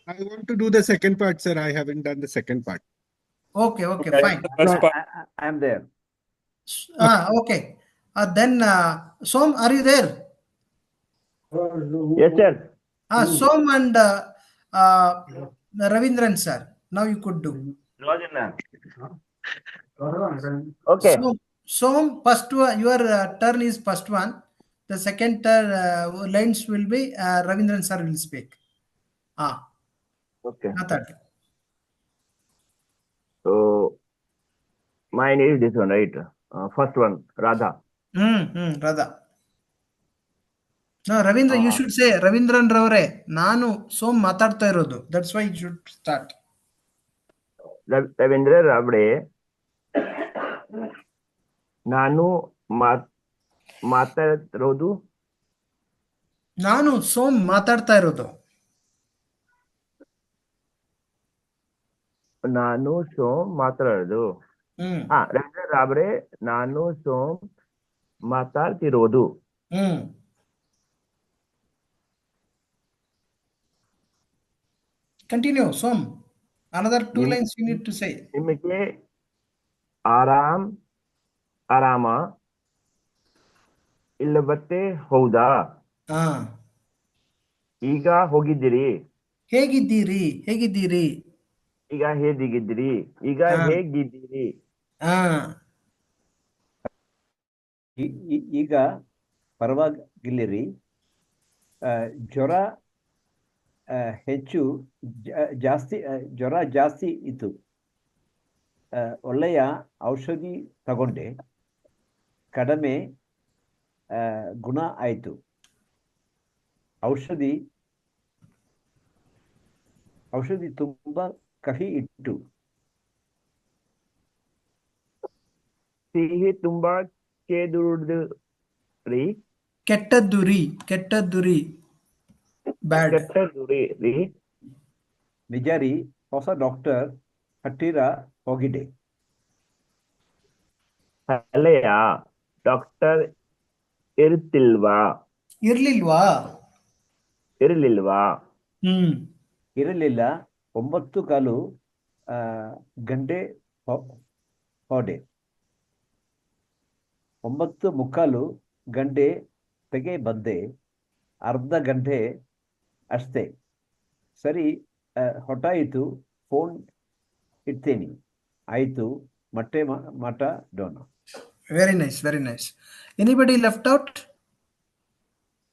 [SPEAKER 6] I want to do the second part, sir. I haven't done the second part.
[SPEAKER 3] Okay, fine.
[SPEAKER 1] I am there.
[SPEAKER 3] Okay. Then Som, are you there?
[SPEAKER 10] Yes, sir.
[SPEAKER 3] Som and Ravindran sir, now you could do.
[SPEAKER 10] Okay.
[SPEAKER 3] Som, first one, your turn is first one. The second lines will be Ravindran sir will speak.
[SPEAKER 10] Okay.
[SPEAKER 3] Mathadi.
[SPEAKER 10] So mine is this one, right? First one, Radha.
[SPEAKER 3] Radha. No, Ravindra, you should say Ravindran Ravare. ನಾನು ಸೋಮ್ ಮಾತಾಡ್ತಾ ಇರೋದು. That's why you should start.
[SPEAKER 10] Ravindra ರಾವ್ಡೆ, ನಾನು ಮಾತಾಡ್ತಿರೋದು.
[SPEAKER 3] ನಾನು ಸೋಮ್ ಮಾತಾಡ್ತಾ ಇರೋದು.
[SPEAKER 10] ನಾನು ಸೋಮ್ ಮಾತಾಡೋದು. ರವೀಂದ್ರ ರಾವ್ಡೆ, ನಾನು ಸೋಮ್ ಮಾತಾಡ್ತಿರೋದು.
[SPEAKER 3] Continue, Som. Another two lines you need to say.
[SPEAKER 10] ನಿಮಗೆ ಆರಾಮ ಇಲ್ಲವತ್ತೆ, ಹೌದಾ? ಈಗ ಹೋಗಿದ್ದೀರಿ?
[SPEAKER 3] ಹೇಗಿದ್ದೀರಿ?
[SPEAKER 10] ಈಗ ಹೇಗಿದ್ದೀರಿ?
[SPEAKER 1] ಈಗ ಪರವಾಗಿಲ್ಲರಿ. ಜ್ವರ ಜಾಸ್ತಿ ಇತ್ತು. ಒಳ್ಳೆಯ ಔಷಧಿ ತಗೊಂಡೆ, ಕಡಿಮೆ ಗುಣ ಆಯ್ತು. ಔಷಧಿ ತುಂಬಾ ಕಹಿ ಇತ್ತು.
[SPEAKER 10] ಸಿಹಿ ತುಂಬಾ ಕೆಟ್ಟದ್ದು
[SPEAKER 3] ರೀ. ಬ್ಯಾಡ್.
[SPEAKER 1] ನಿಜ ರೀ, ಹೊಸ ಡಾಕ್ಟರ್ ಹತ್ತಿರ ಹೋಗಿದೆ.
[SPEAKER 10] ಹಳೆಯ ಡಾಕ್ಟರ್ ಇರ್ಲಿಲ್ವಾ?
[SPEAKER 1] ಇರಲಿಲ್ಲ. 9:15 ಗಂಟೆ ಹೋದೆ. 9:45 ಗಂಟೆಗೆ ಬಂದೆ. ಅರ್ಧ ಗಂಟೆ ಅಷ್ಟೇ. ಸರಿ, ಹೊತ್ತಾಯಿತು, ಫೋನ್ ಇಡ್ತೀನಿ. ಆಯ್ತು, ಮತ್ತೆ ಮಾತಾಡೋಣ.
[SPEAKER 3] Very nice. Anybody left out?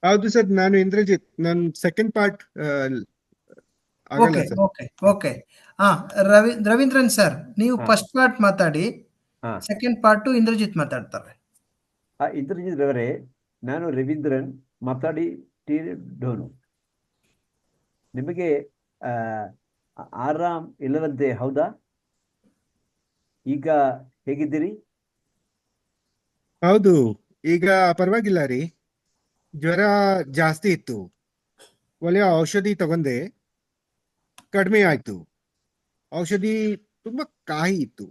[SPEAKER 6] ಹೌದು ಸರ್, ನಾನು ಇಂದ್ರಜಿತ್. ನನ್ನ ಸೆಕೆಂಡ್ ಪಾರ್ಟ್ ಆಗಲ್ಲ
[SPEAKER 3] okay
[SPEAKER 6] sir.
[SPEAKER 3] Okay okay. Ravindran sir, ನೀವು ಫಸ್ಟ್ ಪಾರ್ಟ್ ಮಾತಾಡಿ, ಸೆಕೆಂಡ್ ಪಾರ್ಟ್ ಇಂದ್ರಜಿತ್ ಮಾತಾಡ್ತಾರೆ.
[SPEAKER 1] ಇಂದ್ರಜಿತ್ ಅವರೇ, ನಾನು ರವೀಂದ್ರನ್ ಮಾತಾಡಿಡೋನು. ನಿಮಗೆ ಆರಾಮ್ ಇಲ್ಲವಂತೆ, ಹೌದಾ? ಈಗ ಹೇಗಿದ್ದೀರಿ?
[SPEAKER 6] ಹೌದು, ಈಗ ಪರವಾಗಿಲ್ಲ ರೀ. ಜ್ವರ ಜಾಸ್ತಿ ಇತ್ತು, ಒಳ್ಳೆಯ ಔಷಧಿ ತಗೊಂಡೆ, ಕಡಿಮೆ ಆಯ್ತು. ಔಷಧಿ ತುಂಬಾ ಕಾಯಿ ಇತ್ತು.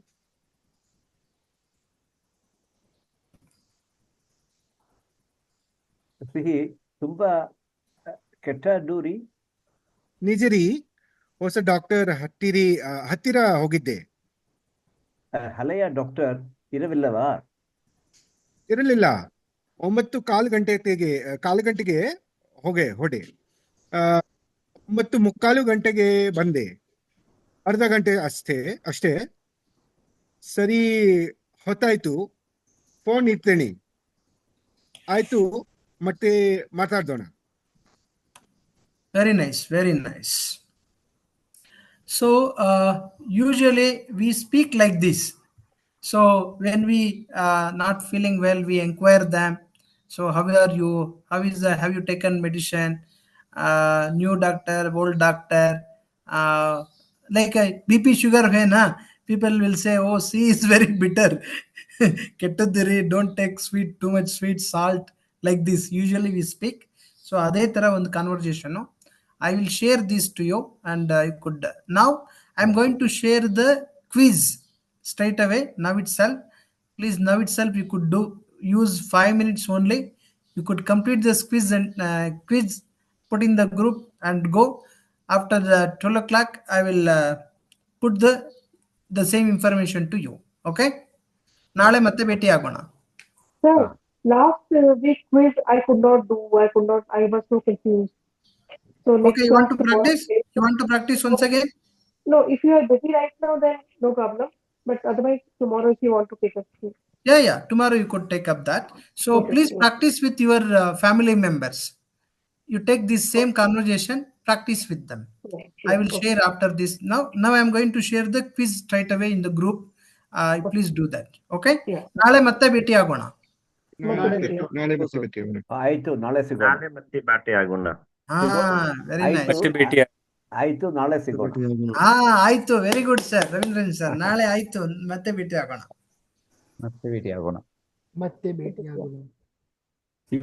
[SPEAKER 1] ಸಿಹಿ ತುಂಬಾ ಕೆಟ್ಟ ದೂರಿ.
[SPEAKER 6] ನಿಜ ರೀ, ಹೊಸ ಡಾಕ್ಟರ್ ಹತ್ತಿರ ಹೋಗಿದ್ದೆ.
[SPEAKER 1] ಹಳೆಯ ಡಾಕ್ಟರ್ ಇರವಿಲ್ಲವಾ?
[SPEAKER 6] ಇರಲಿಲ್ಲ. 9:15 ಗಂಟೆಗೆ ಹೊಡೆ. 9:45 ಗಂಟೆಗೆ ಬಂದೆ. ಅರ್ಧ ಗಂಟೆ ಅಷ್ಟೇ. ಸರಿ, ಹೊತ್ತಾಯ್ತು, ಫೋನ್ ಇಡ್ತೇನೆ. ಆಯ್ತು, ಮತ್ತೆ ಮಾತಾಡೋಣ.
[SPEAKER 3] Very nice, very nice. So usually we speak like this. So when we not feeling well, we inquire them. So how are you? Have you taken medicine? New doctor, old doctor. Like BP sugar hai na, people will say, oh, C is very bitter. Kettadiri, don't take sweet, too much sweet, salt. Like this usually we speak. So ಅದೇ ತರ ಒಂದು conversation. I will share this to you, and you could now. I'm going to share the quiz straight away now itself. Please, now itself you could use 5 minutes only. You could complete this quiz and put in the group and go. After the 12 o'clock, I will put the same information to you. Okay? ನಾಳೆ ಮತ್ತೆ ಭೇಟಿ ಆಗೋಣ.
[SPEAKER 5] Sir, last week quiz I could not do. I was so confused. So
[SPEAKER 3] Okay, you want to practice? You want to practice once again?
[SPEAKER 5] No, if you are busy right now, then no problem. But otherwise, tomorrow if you want to pick up.
[SPEAKER 3] Yeah. Tomorrow you could take up that. So please practice with your family members. You take this same conversation, practice with them. I will share after this. Now I am going to share the quiz straight away in the group. Please do that. Okay? ನಾಳೆ ಮತ್ತೆ ಭೇಟಿ ಆಗೋಣ.
[SPEAKER 1] ಆಯ್ತು, ನಾಳೆ ಸಿಗೋಣ.
[SPEAKER 10] ಮತ್ತೆ ಭೇಟಿ ಆಗೋಣ.
[SPEAKER 3] Very nice.
[SPEAKER 1] ಆಯ್ತು, ನಾಳೆ ಸಿಗೋಣ.
[SPEAKER 3] ಆಯ್ತು, very good sir, Ravindran sir. ನಾಳೆ ಆಯ್ತು, ಮತ್ತೆ ಭೇಟಿ ಆಗೋಣ.
[SPEAKER 7] ಮತ್ತೆ ಭೇಟಿ ಆಗೋಣ.